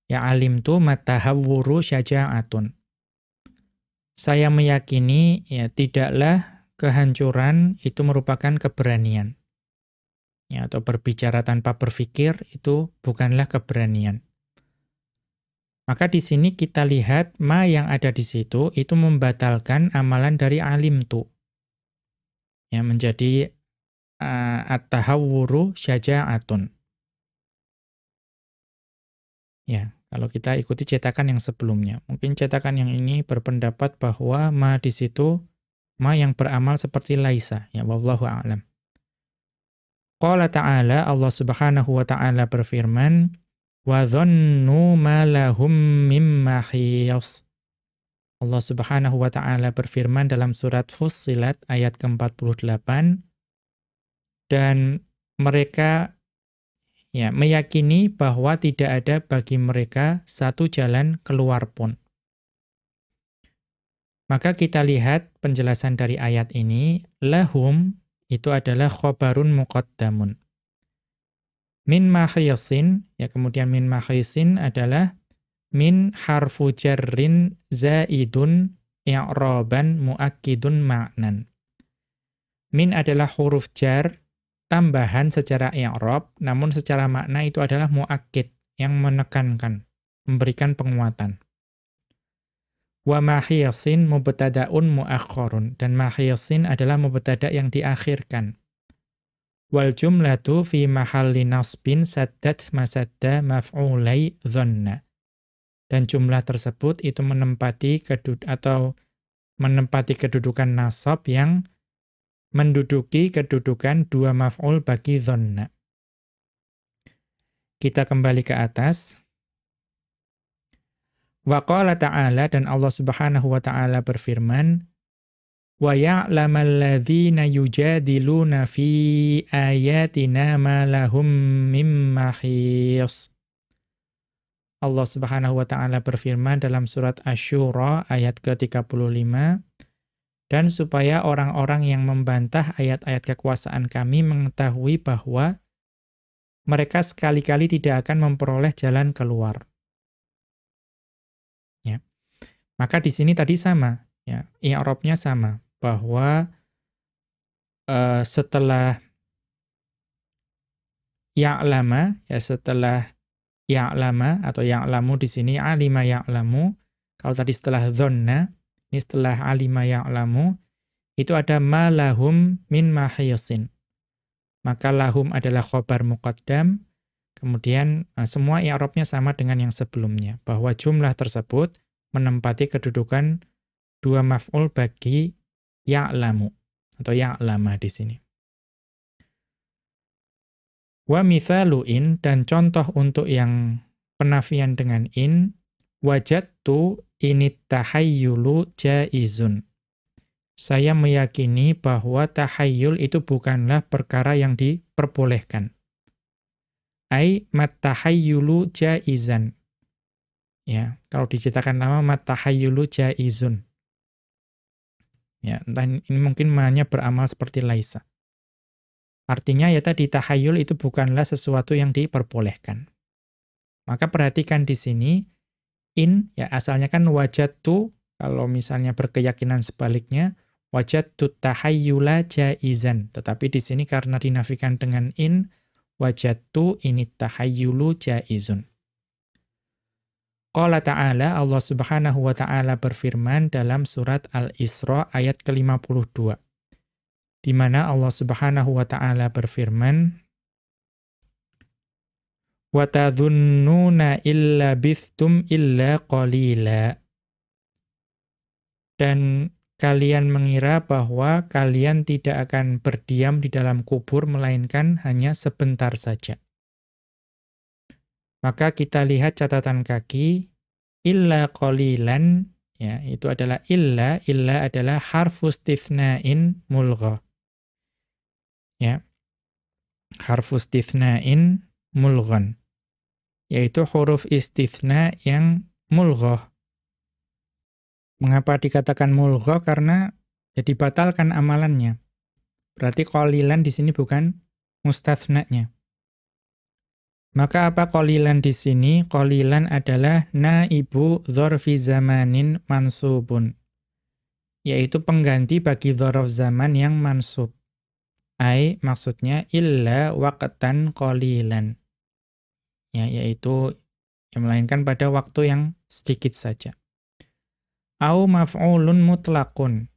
Ya, alimtu mattahawwuru syaja'atun. Saya meyakini, ya, tidaklah kehancuran itu merupakan keberanian. Ya, atau berbicara tanpa berpikir itu bukanlah keberanian. Maka di sini kita lihat ma yang ada di situ itu membatalkan amalan dari alimtu. Ya, menjadi at-tahawwuru syaja'atun. Ya, kalau kita ikuti cetakan yang sebelumnya. Mungkin cetakan yang ini berpendapat bahwa ma di situ, ma yang beramal seperti laisa. Ya, wallahu a'lam. Qala ta'ala, Allah subhanahu wa ta'ala berfirman, wa dhannu ma lahum mim mahiyas. Allah subhanahu wa ta'ala berfirman dalam surat Fussilat ayat ke-48, dan mereka, ya, meyakini bahwa tidak ada bagi mereka satu jalan keluar pun. Maka kita lihat penjelasan dari ayat ini, lahum itu adalah khobarun muqaddamun. Min mahiyasin, ya, kemudian min mahiyasin adalah min harfu jarrin zaidun i'raban muakkidun ma'nan. Min adalah huruf jar, tambahan secara i'rab, namun secara makna itu adalah muakkid, yang menekankan, memberikan penguatan. Wa mahiyasin mubtada'un muakhkharun. Dan mahiyasin adalah mubtada' yang diakhirkan. Wal jumlatu fi mahalli nasbin saddat masadda maf'ulai dhanna. Dan jumlah tersebut itu menempati kedudukan nasab yang menduduki kedudukan dua maf'ul bagi dhanna. Kita kembali ke atas. Wa qala ta'ala, dan Allah Subhanahu wa ta'ala berfirman, wa ya'lamal ladzina yujadiluna fi ayatina ma lahum mim mahis. Allah Subhanahu wa ta'ala berfirman dalam surat Asy-Syura ayat ke-35, dan supaya orang-orang yang membantah ayat-ayat kekuasaan kami mengetahui bahwa mereka sekali-kali tidak akan memperoleh jalan keluar. Ya. Maka di sini tadi sama, ya, i'rabnya sama, bahwa setelah ya'lama, ya setelah ya'lama atau ya'lamu di sini alima ya'lamu, kalau tadi setelah dhanna, ini setelah alima ya'lamu, itu ada ma lahum min mahiyasin. Maka lahum adalah khobar muqaddam, kemudian semua i'rabnya sama dengan yang sebelumnya, bahwa jumlah tersebut menempati kedudukan dua maf'ul bagi ya'lamu atau ya'lama di sini. Wa mithalu in, dan contoh untuk yang penafian dengan in, wajadtu init tahayyulu jaizun. Saya meyakini bahwa tahayyul itu bukanlah perkara yang diperbolehkan. Ai mat tahayyulu jaizan. Ya, kalau diciptakan nama mat tahayyulu jaizun. Ya, dan ini mungkin hanya beramal seperti laisa. Artinya ya tadi tahayyul itu bukanlah sesuatu yang diperbolehkan. Maka perhatikan di sini in, ya asalnya kan wajadtu, kalau misalnya berkeyakinan sebaliknya wajadtu tahayyula jaizan, tetapi di sini karena dinafikan dengan in, wajadtu init tahayyulu jaizun. Qala ta'ala, Allah Subhanahu wa ta'ala berfirman dalam surat Al-Isra ayat ke-52. Di mana Allah Subhanahu wa ta'ala berfirman, wa tadhunnuna illa bithtum illa qalila. Dan kalian mengira bahwa kalian tidak akan berdiam di dalam kubur melainkan hanya sebentar saja. Maka kita lihat catatan kaki, illa qalilan, ya, itu adalah illa adalah harfu istithna'in mulgha. Ya. Harfu istithna'in mulghan, yaitu huruf istithna yang mulghah. Mengapa dikatakan mulghah? Karena ya dibatalkan amalannya. Berarti qalilan di sini bukan mustathnanya. Maka apa qalilan di sini? Qalilan adalah naibu dzarfi zamanin mansubun, yaitu pengganti bagi dzaraf zaman yang mansub. Ai maksudnya illa waqtan qalilan. Ya, yaitu yang melainkan pada waktu yang sedikit saja. Au maf'ulun mutlaqun.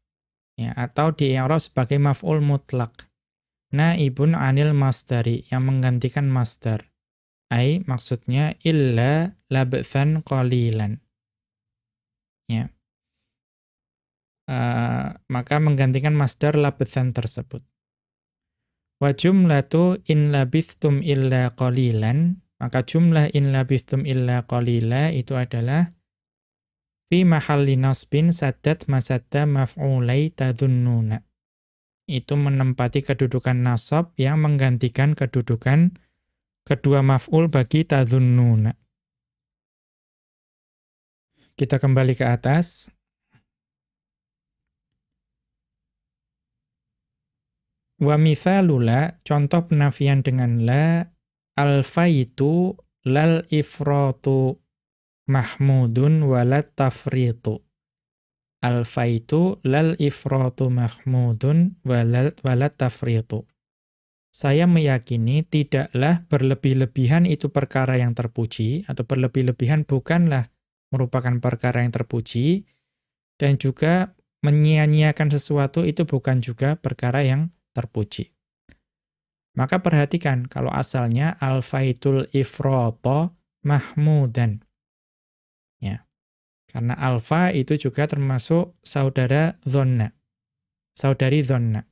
Ya, atau di-i'rab sebagai maf'ul mutlaq. Naibun 'anil masdari, yang menggantikan masdar. Ai maksudnya illa labthan qalilan. Ya. Maka menggantikan masdar labthan tersebut. Wa jumlatu in labithtum illa qalilan, maka jumlah in labithtum illa qalila itu adalah fi mahalli nasbin saddat masadda maf'ulai tadhunnuna. Itu menempati kedudukan nasab yang menggantikan kedudukan kedua maf'ul bagi tadhunnuna. Kita kembali ke atas. Wa mithalula, contoh penafian dengan la, al-faitu lal ifratu mahmudun walat tafritu. Al-faitu lal ifratu mahmudun walat tafritu. Saya meyakini tidaklah berlebih-lebihan itu perkara yang terpuji, atau berlebih-lebihan bukanlah merupakan perkara yang terpuji, dan juga menyia-nyiakan sesuatu itu bukan juga perkara yang terpuji. Maka perhatikan, kalau asalnya al-faitul ifrata mahmudan. Ya. Karena alfa itu juga termasuk saudara dhonna. Saudari dhonna.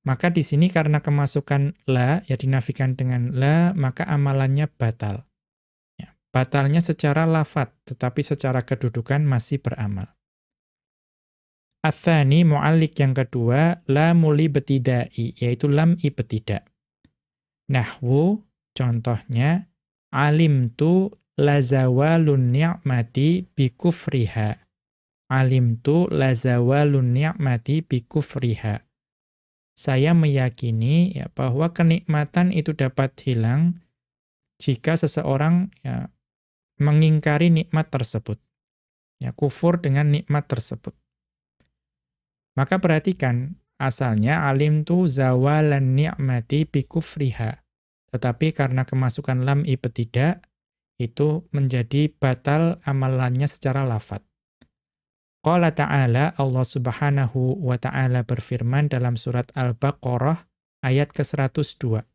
Maka di sini karena kemasukan la, ya dinafikan dengan la, maka amalannya batal. Ya. Batalnya secara lafat, tetapi secara kedudukan masih beramal. Atsani mu'allik yang kedua, lamul ibtidai, yaitu lam ibtida. Nahwu, contohnya, alimtu lazawalun ni'mati bikufriha. Alimtu lazawalun ni'mati bikufriha. Saya meyakini ya, bahwa kenikmatan itu dapat hilang jika seseorang ya, mengingkari nikmat tersebut. Ya, kufur dengan nikmat tersebut. Maka perhatikan, asalnya alimtu zawalan ni'mati bikufriha. Tetapi karena kemasukan lam ibtida, itu menjadi batal amalannya secara lafadz. Qala ta'ala, Allah subhanahu wa ta'ala berfirman dalam surat Al-Baqarah ayat ke-102.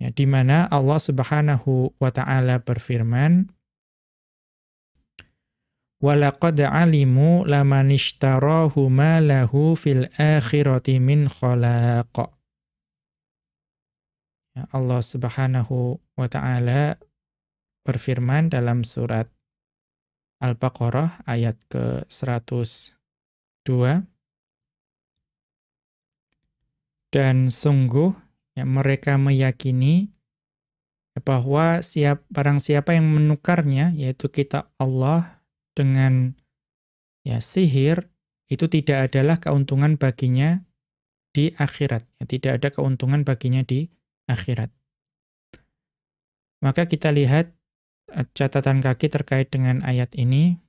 Ya, di mana Allah subhanahu wa ta'ala berfirman, وَلَقَدْ عَلِمُوا لَمَنِ اشْتَرَاهُ مَا لَهُ فِي الْآخِرَةِ مِنْ خَلَاقٍ. Ya, Allah subhanahu wa ta'ala berfirman dalam surat Al-Baqarah ayat ke-102. Dan sungguh ya, mereka meyakini bahwa barang siapa yang menukarnya, yaitu kitab Allah dengan ya, sihir, itu tidak adalah keuntungan baginya di akhirat. Ya, tidak ada keuntungan baginya di akhirat. Maka kita lihat catatan kaki terkait dengan ayat ini.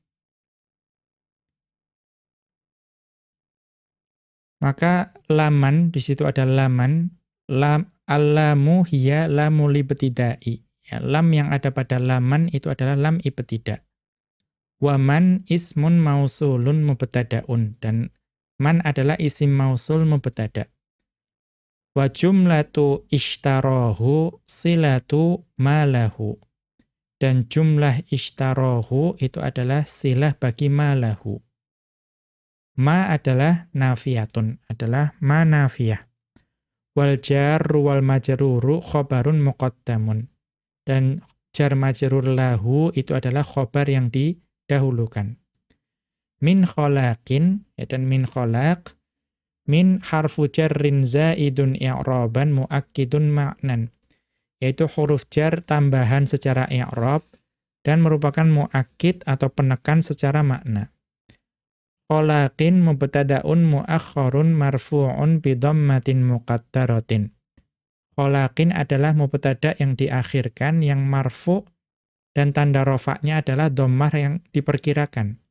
Maka laman, di situ ada laman, allamu hiya lamul ibtidai. Ya, lam yang ada pada laman itu adalah lam ibtida. Wa man ismun mausulun mubtadaun, dan man adalah isim mausul mubtada. Wa jumlatu ishtarahu silatu malahu, dan jumlah ishtarahu itu adalah silah bagi malahu. Ma adalah nafiyatun, adalah ma nafiyah. Wal jarru wal majruru khobarun muqaddamun, dan jar majrur lahu itu adalah khobar yang didahulukan. Min khalaqin, ya, dan min khalaq, min harfu jarrin zaidun i'raban muakkidun ma'nan, yaitu huruf jar tambahan secara i'rab dan merupakan muakkid atau penekan secara makna. Khalaqin mubtada'un muakhkharun marfu'un bidhammatin muqaddaratin. Khalaqin adalah mubtada' yang diakhirkan, yang marfu' dan tanda rafa'nya adalah dhammah yang diperkirakan.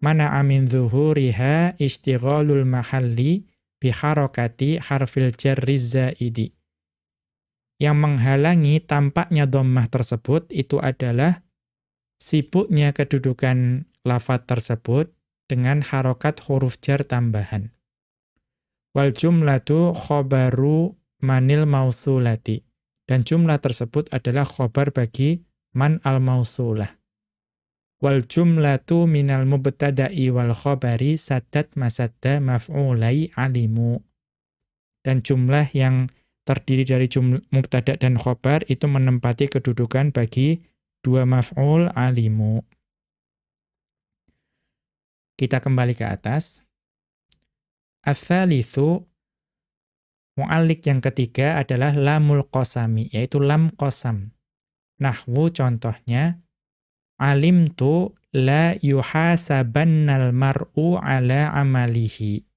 Mana'a min zuhuriha istighalul mahalli biharakati harfil jarri zaidi. Yang menghalangi tampaknya dhammah tersebut itu adalah sibuknya kedudukan lafadz tersebut dengan harokat huruf jar tambahan. Wal jumlatu khobaru manil mausulati, dan jumlah tersebut adalah khobar bagi man al-mausulah. Wal jumlatu minal mubtada'i wal khobari sadat masadda maf'ulai alimu. Dan jumlah yang terdiri dari mubtada' dan khobar itu menempati kedudukan bagi dua maf'ul alimu. Kita kembali ke atas. Ats-tsalitsu, mu'allik yang ketiga adalah lamul qasami, yaitu lam qasam. Nahwu contohnya, alimtu la yuhasabannal mar'u ala amalihi.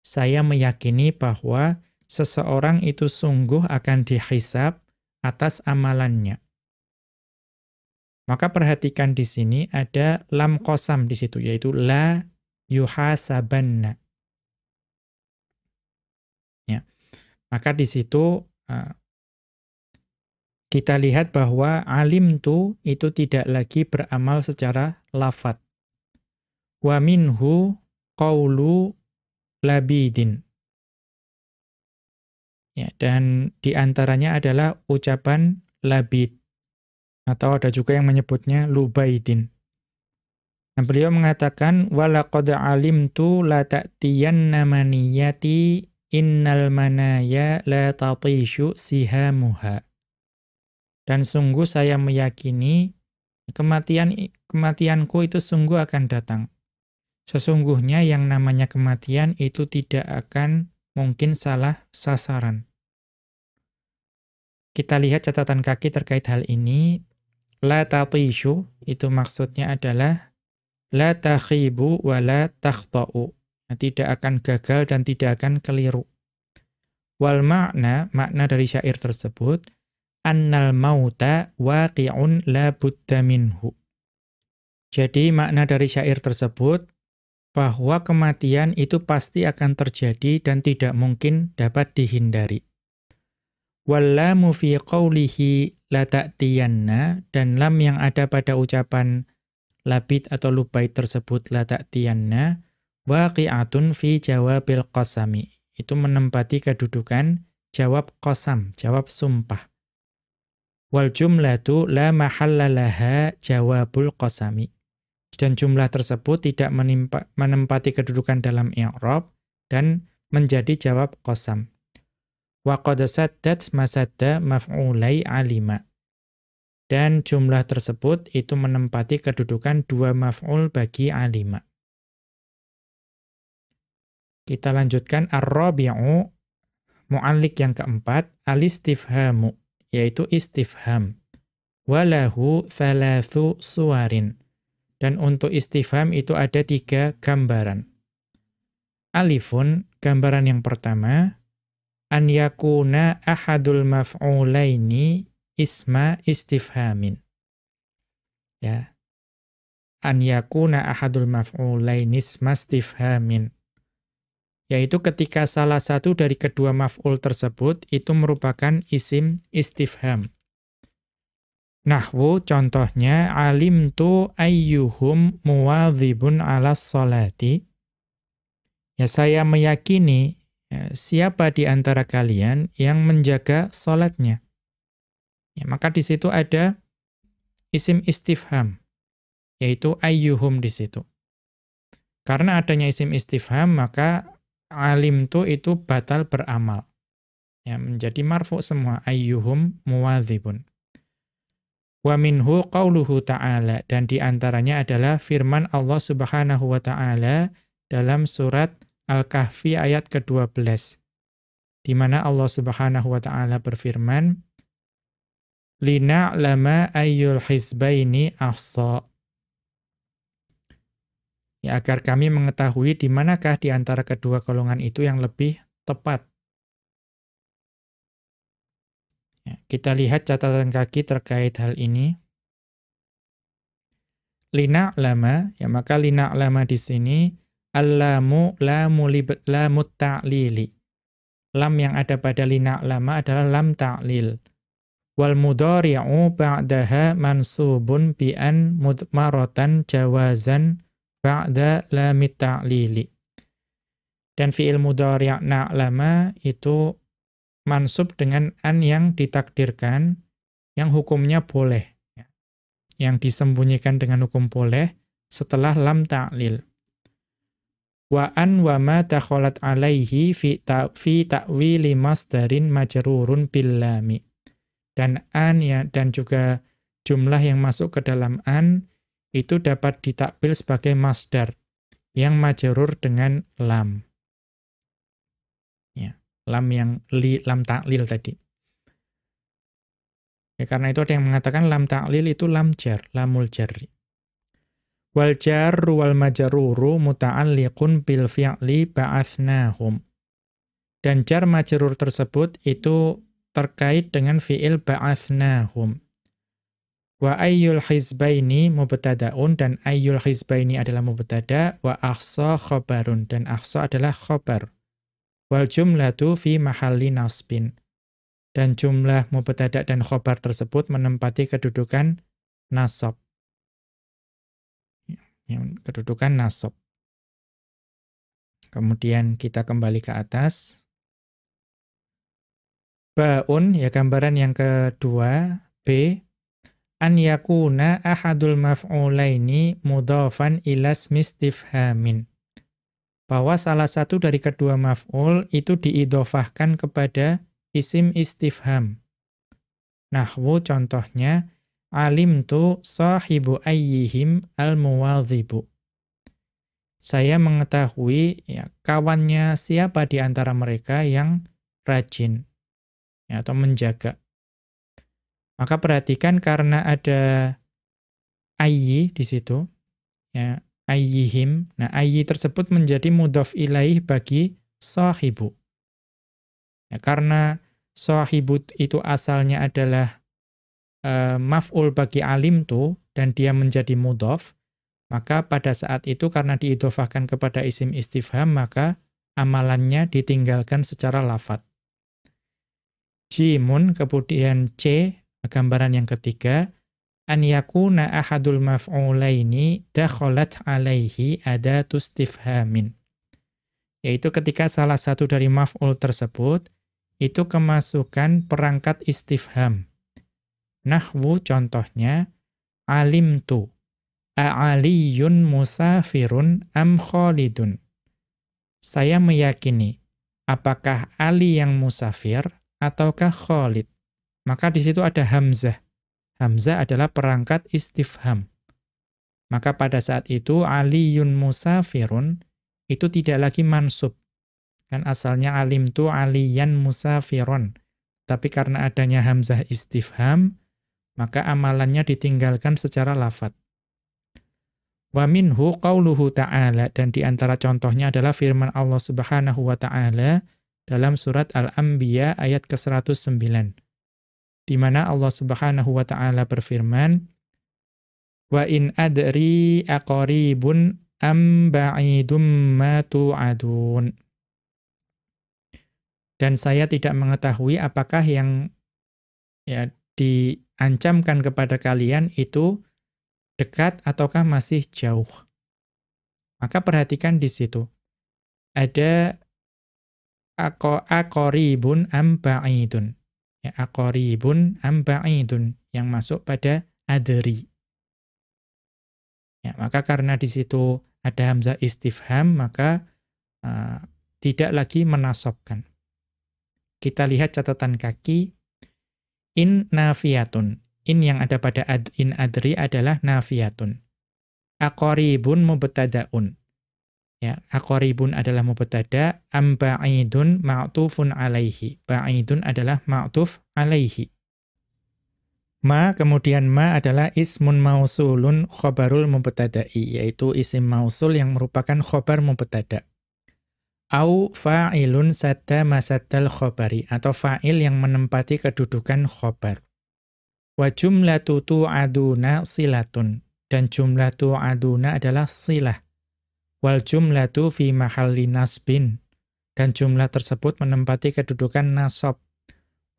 Saya meyakini bahwa seseorang itu sungguh akan dihisab atas amalannya. Maka perhatikan di sini ada lam qasam di situ, yaitu la yuhasabanna. Ya. Maka di situ kita lihat bahwa alimtu itu tidak lagi beramal secara lafadz. Wa minhu qaulu labidin. Ya, dan di antaranya adalah ucapan labid. Atau ada juga yang menyebutnya lubaidin. Nah, beliau mengatakan, وَلَقَدْ عَلِمْتُ لَتَأْتِيَنَّ مَنِيَّتِي إِنَّ الْمَنَايَا لَا تَطِيشُ سِهَامُهَا. Dan sungguh saya meyakini kematianku itu sungguh akan datang. Sesungguhnya yang namanya kematian itu tidak akan mungkin salah sasaran. Kita lihat catatan kaki terkait hal ini. La tatishu itu maksudnya adalah la takhibu wa la takhta'u. Tidak akan gagal dan tidak akan keliru. Wal makna dari syair tersebut, annal mauta waqi'un la budda minhu. Jadi makna dari syair tersebut, bahwa kematian itu pasti akan terjadi dan tidak mungkin dapat dihindari. Wallamu fi qawlihi la ta'tiyanna, dan lam yang ada pada ucapan labid atau lubaid tersebut la ta'tiyanna, waqi'atun fi jawabil qasami. Itu menempati kedudukan jawab qasam, jawab sumpah. Wal jumlatu la mahalla laha jawabul qasami. Dan jumlah tersebut tidak menempati kedudukan dalam i'rab dan menjadi jawab qasam. Wa qad saddat masadda maf'ulai alima. Dan jumlah tersebut itu menempati kedudukan dua maf'ul bagi alima. Kita lanjutkan ar-rabi'u, mu'allik yang keempat, al-istifhamu, yaitu istifham. Walahu thalathu suwarin. Dan untuk istifham itu ada 3 gambaran. Alifun, gambaran yang pertama, an yakuna ahadul maf'ulaini isma istifhamin. Ya. An yakuna ahadul maf'ulaini isma istifhamin. Yaitu ketika salah satu dari kedua maf'ul tersebut itu merupakan isim istifham. Nahwu contohnya alimtu ayyuhum muwadhibun 'alas sholati. Ya, saya meyakini siapa di antara kalian yang menjaga salatnya. Ya, maka di situ ada isim istifham, yaitu ayyuhum di situ. Karena adanya isim istifham, maka alimtu itu batal beramal. Ya, menjadi marfu semua, ayyuhum muwadhibun. Wa minhu qauluhu ta'ala, dan di antaranya adalah firman Allah Subhanahu wa ta'ala dalam surat Al-Kahfi ayat ke-12. Di mana Allah Subhanahu wa ta'ala berfirman, lina'lama ayyul hizbaini ahsa. Ya, agar kami mengetahui di manakah di antara kedua golongan itu yang lebih tepat. Ya, kita lihat catatan kaki terkait hal ini. Lina'lama, ya maka lina'lama di sini allamu lamut ta'lili. Lam yang ada pada lina'lama adalah lam ta'lil. Wal mudhari'u ba'daha mansubun bi an mudmaratan jawazan ba'da lamit ta'lili. Dan fi'il mudhari' na'lama itu mansub dengan an yang ditakdirkan, yang hukumnya boleh. Yang disembunyikan dengan hukum boleh setelah lam ta'lil. Wa an wa ma takhalat alaihi fi ta'wili masdarin majrurun bil lami. Dan an ya, dan juga jumlah yang masuk ke dalam an itu dapat ditakwil sebagai masdar yang majrur dengan lam. Ya, lam yang lam ta'lil tadi. Ya, karena itu ada yang mengatakan lam ta'lil itu lam jar, lamul jarri. Wal jarru wal majruru muta'alliqun bil fi'li ba'athnahum. Dan jar majrur tersebut itu terkait dengan fi'il ba'athnahum. Wa ayyul hizbaini mubtada'un, dan ayyul hizbaini adalah mubtada, wa ahsa khabarun, dan ahsa adalah khabar. Wal jumlatu fi mahalli nasbin. dan jumlah mubtada dan khobar tersebut menempati kedudukan nasab. Kedudukan nasab. Kemudian kita kembali ke atas. Ba'un, ya gambaran yang kedua, B. An yakuna ahadul maf'ulaini mudhafan ila ismi istifhamin. Bahwa salah satu dari kedua maf'ul itu diidhofahkan kepada isim istifham. Nahwu contohnya, alimtu sahibu ayyihim al-muwadhibu. Saya mengetahui ya, kawannya siapa di antara mereka yang rajin ya, atau menjaga. Maka perhatikan karena ada ayyi di situ, ya, ayyihim. Nah, ayyi tersebut menjadi mudhaf ilaih bagi sahibu. Ya, karena sahibu itu asalnya adalah maf'ul bagi alimtu dan dia menjadi mudhaf, maka pada saat itu karena diidhofahkan kepada isim istifham, maka amalannya ditinggalkan secara lafadz. Jimun, kemudian C, gambaran yang ketiga, an yakuna ahadul maf'ulaini dakhalat alaihi adatu istifhamin. Yaitu ketika salah satu dari maf'ul tersebut itu kemasukan perangkat istifham. Nahwu contohnya, alimtu a'aliyun musafirun am khalidun. Saya meyakini apakah Ali yang musafir ataukah Khalid. Maka di situ ada hamzah. Hamzah adalah perangkat istifham. Maka pada saat itu aliyun musafirun itu tidak lagi mansub. Kan asalnya alimtu aliyan musafirun. Tapi karena adanya hamzah istifham, maka amalannya ditinggalkan secara lafadz. Wa minhu qauluhu ta'ala, dan di antara contohnya adalah firman Allah Subhanahu wa ta'ala dalam surat Al-Anbiya ayat ke-109. Di mana Allah Subhanahu wa ta'ala berfirman, wa in adri aqaribun am ba'idum ma tu'adun. Dan saya tidak mengetahui apakah yang ya diancamkan kepada kalian itu dekat ataukah masih jauh. Maka perhatikan di situ. Ada aqaribun am ba'idun. Ya, aqaribun am ba'idun yang masuk pada adri. Ya, maka karena di situ ada hamzah istifham, maka tidak lagi menasobkan. Kita lihat catatan kaki, in nafiyatun. In yang ada pada in adri adalah nafiyatun. Aqaribun mubtada'un. Ya, aqaribun adalah mubtada, am ba'idun ma'tufun alaihi. Ba'idun adalah ma'tuf alaihi. Ma, kemudian ma adalah ismun mausulun khobarul mubtada'i, yaitu isim mausul yang merupakan khobar mubtada. Au fa'ilun sadda masaddal khobari, atau fa'il yang menempati kedudukan khobar. Wa jumlatu tu'aduna silatun, dan jumlah tu'aduna adalah silah. Wal jumlatu fi mahalli nasbin, dan jumlah tersebut menempati kedudukan nasab.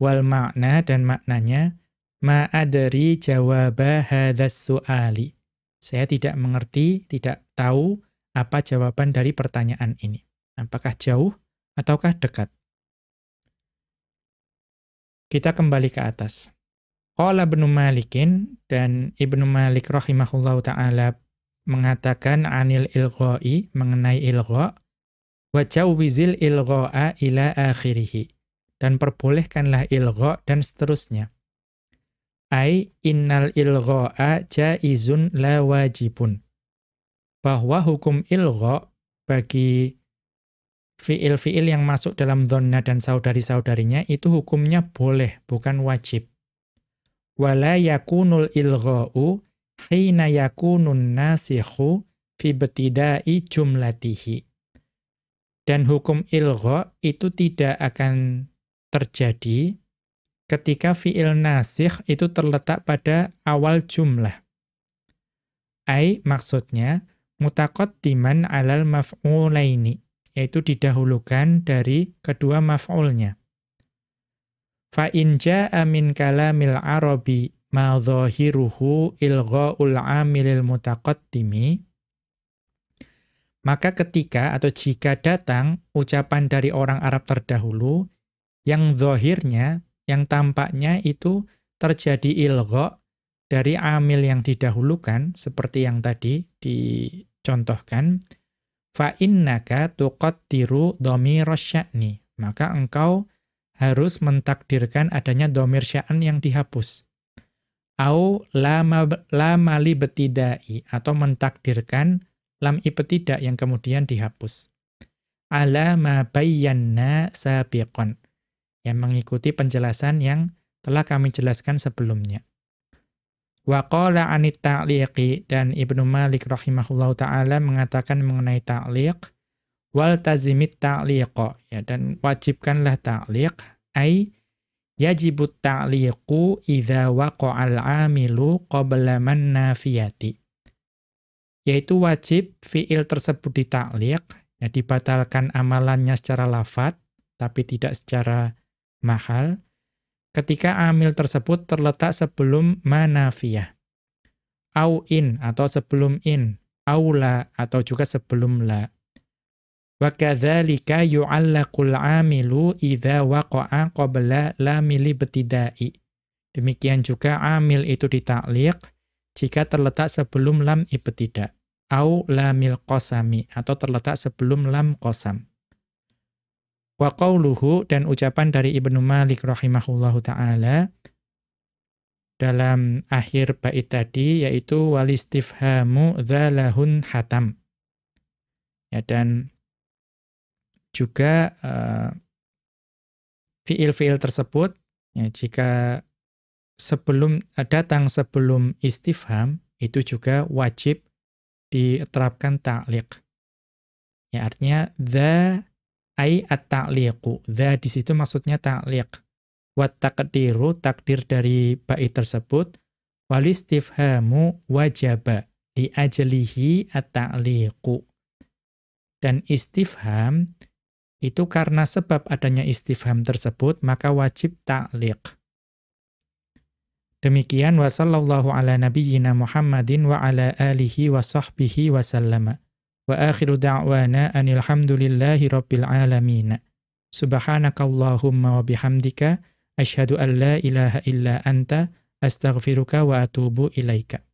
Wal makna, dan maknanya, ma adri jawaba hadzal su'ali. Saya tidak mengerti, tidak tahu apa jawaban dari pertanyaan ini. Apakah jauh ataukah dekat? Kita kembali ke atas. Qala Ibnu Malikin, dan Ibnu Malik rahimahullahu ta'ala mengatakan anil ilgha'i, mengenai ilgha', wa jawwizil ilgha'a ila akhirih, dan perbolehkanlah ilgha' dan seterusnya. Ai innal ilgha'a jaizun la wajibun. Bahwa hukum ilgha' bagi fi'il-fi'il yang masuk dalam dhanna dan saudari-saudarinya itu hukumnya boleh, bukan wajib. Wala yakunul ilgha'u hina yakunun nasikhu fi ibtida'i jumlatihi. Dan hukum ilgha' itu tidak akan terjadi ketika fi'il nasikh itu terletak pada awal jumlah. Ai, maksudnya, mutaqaddiman alal maf'ulaini, yaitu didahulukan dari kedua maf'ulnya. Fa in jaa'a min kalamil arabi ma dhahiruhu ilgha'ul 'amilil mutaqaddimi, maka ketika atau jika datang ucapan dari orang Arab terdahulu yang zahirnya, yang tampaknya itu terjadi ilgha dari amil yang didahulukan seperti yang tadi dicontohkan, fa innaka tuqaddiru dhamira sya'ni, maka engkau harus mentakdirkan adanya dhamir sya'an yang dihapus. Au lama libtidai, atau mentakdirkan lam ibtida yang kemudian dihapus. Ala ma bayyana sabiqan, yang mengikuti penjelasan yang telah kami jelaskan sebelumnya. Wa qala 'anit ta'liqi, dan Ibnu Malik rahimahullahu taala mengatakan mengenai ta'liq, wal tazimit ta'liqa, ya, dan wajibkanlah ta'liq, ai yajibut ta'liqu idza waqa'al 'amilu qabla man nafiyati, yaitu wajib fiil tersebut dita'liq, ya, dibatalkan amalannya secara lafadz tapi tidak secara mahal ketika amil tersebut terletak sebelum manafiyah, au in, atau sebelum in, au la, atau juga sebelum la. Wa kadzalika yu'allaqul 'amilu idza waqa'a qabla lamil ibtidai. Demikian juga amil itu ditakliq jika terletak sebelum lam ibtida, au lamil qasami, atau terletak sebelum lam qasam. Wa qauluhu, dan ucapan dari Ibnu Malik rahimahullahu taala dalam akhir bait tadi, yaitu walistifhamu dzalahun hatam. Ya, dan juga fiil-fiil tersebut, ya, jika datang sebelum istifham, itu juga wajib diterapkan ta'liq. Ya, artinya dza ai at-ta'liqu. Dza di situ maksudnya ta'liq. Wa taqdiru, takdir dari bait tersebut, walistifhamu wajaba li ajlihi at-ta'liqu. Dan istifham itu karena sebab adanya istifham tersebut, maka wajib ta'liq. Demikian, wa sallallahu ala nabiyyina Muhammadin wa ala alihi wa sahbihi wa sallama. Wa akhiru da'wana anil hamdulillahi rabbil alamin. Subhanakallahumma wa bihamdika asyhadu an la ilaha illa anta astaghfiruka wa atubu ilaika.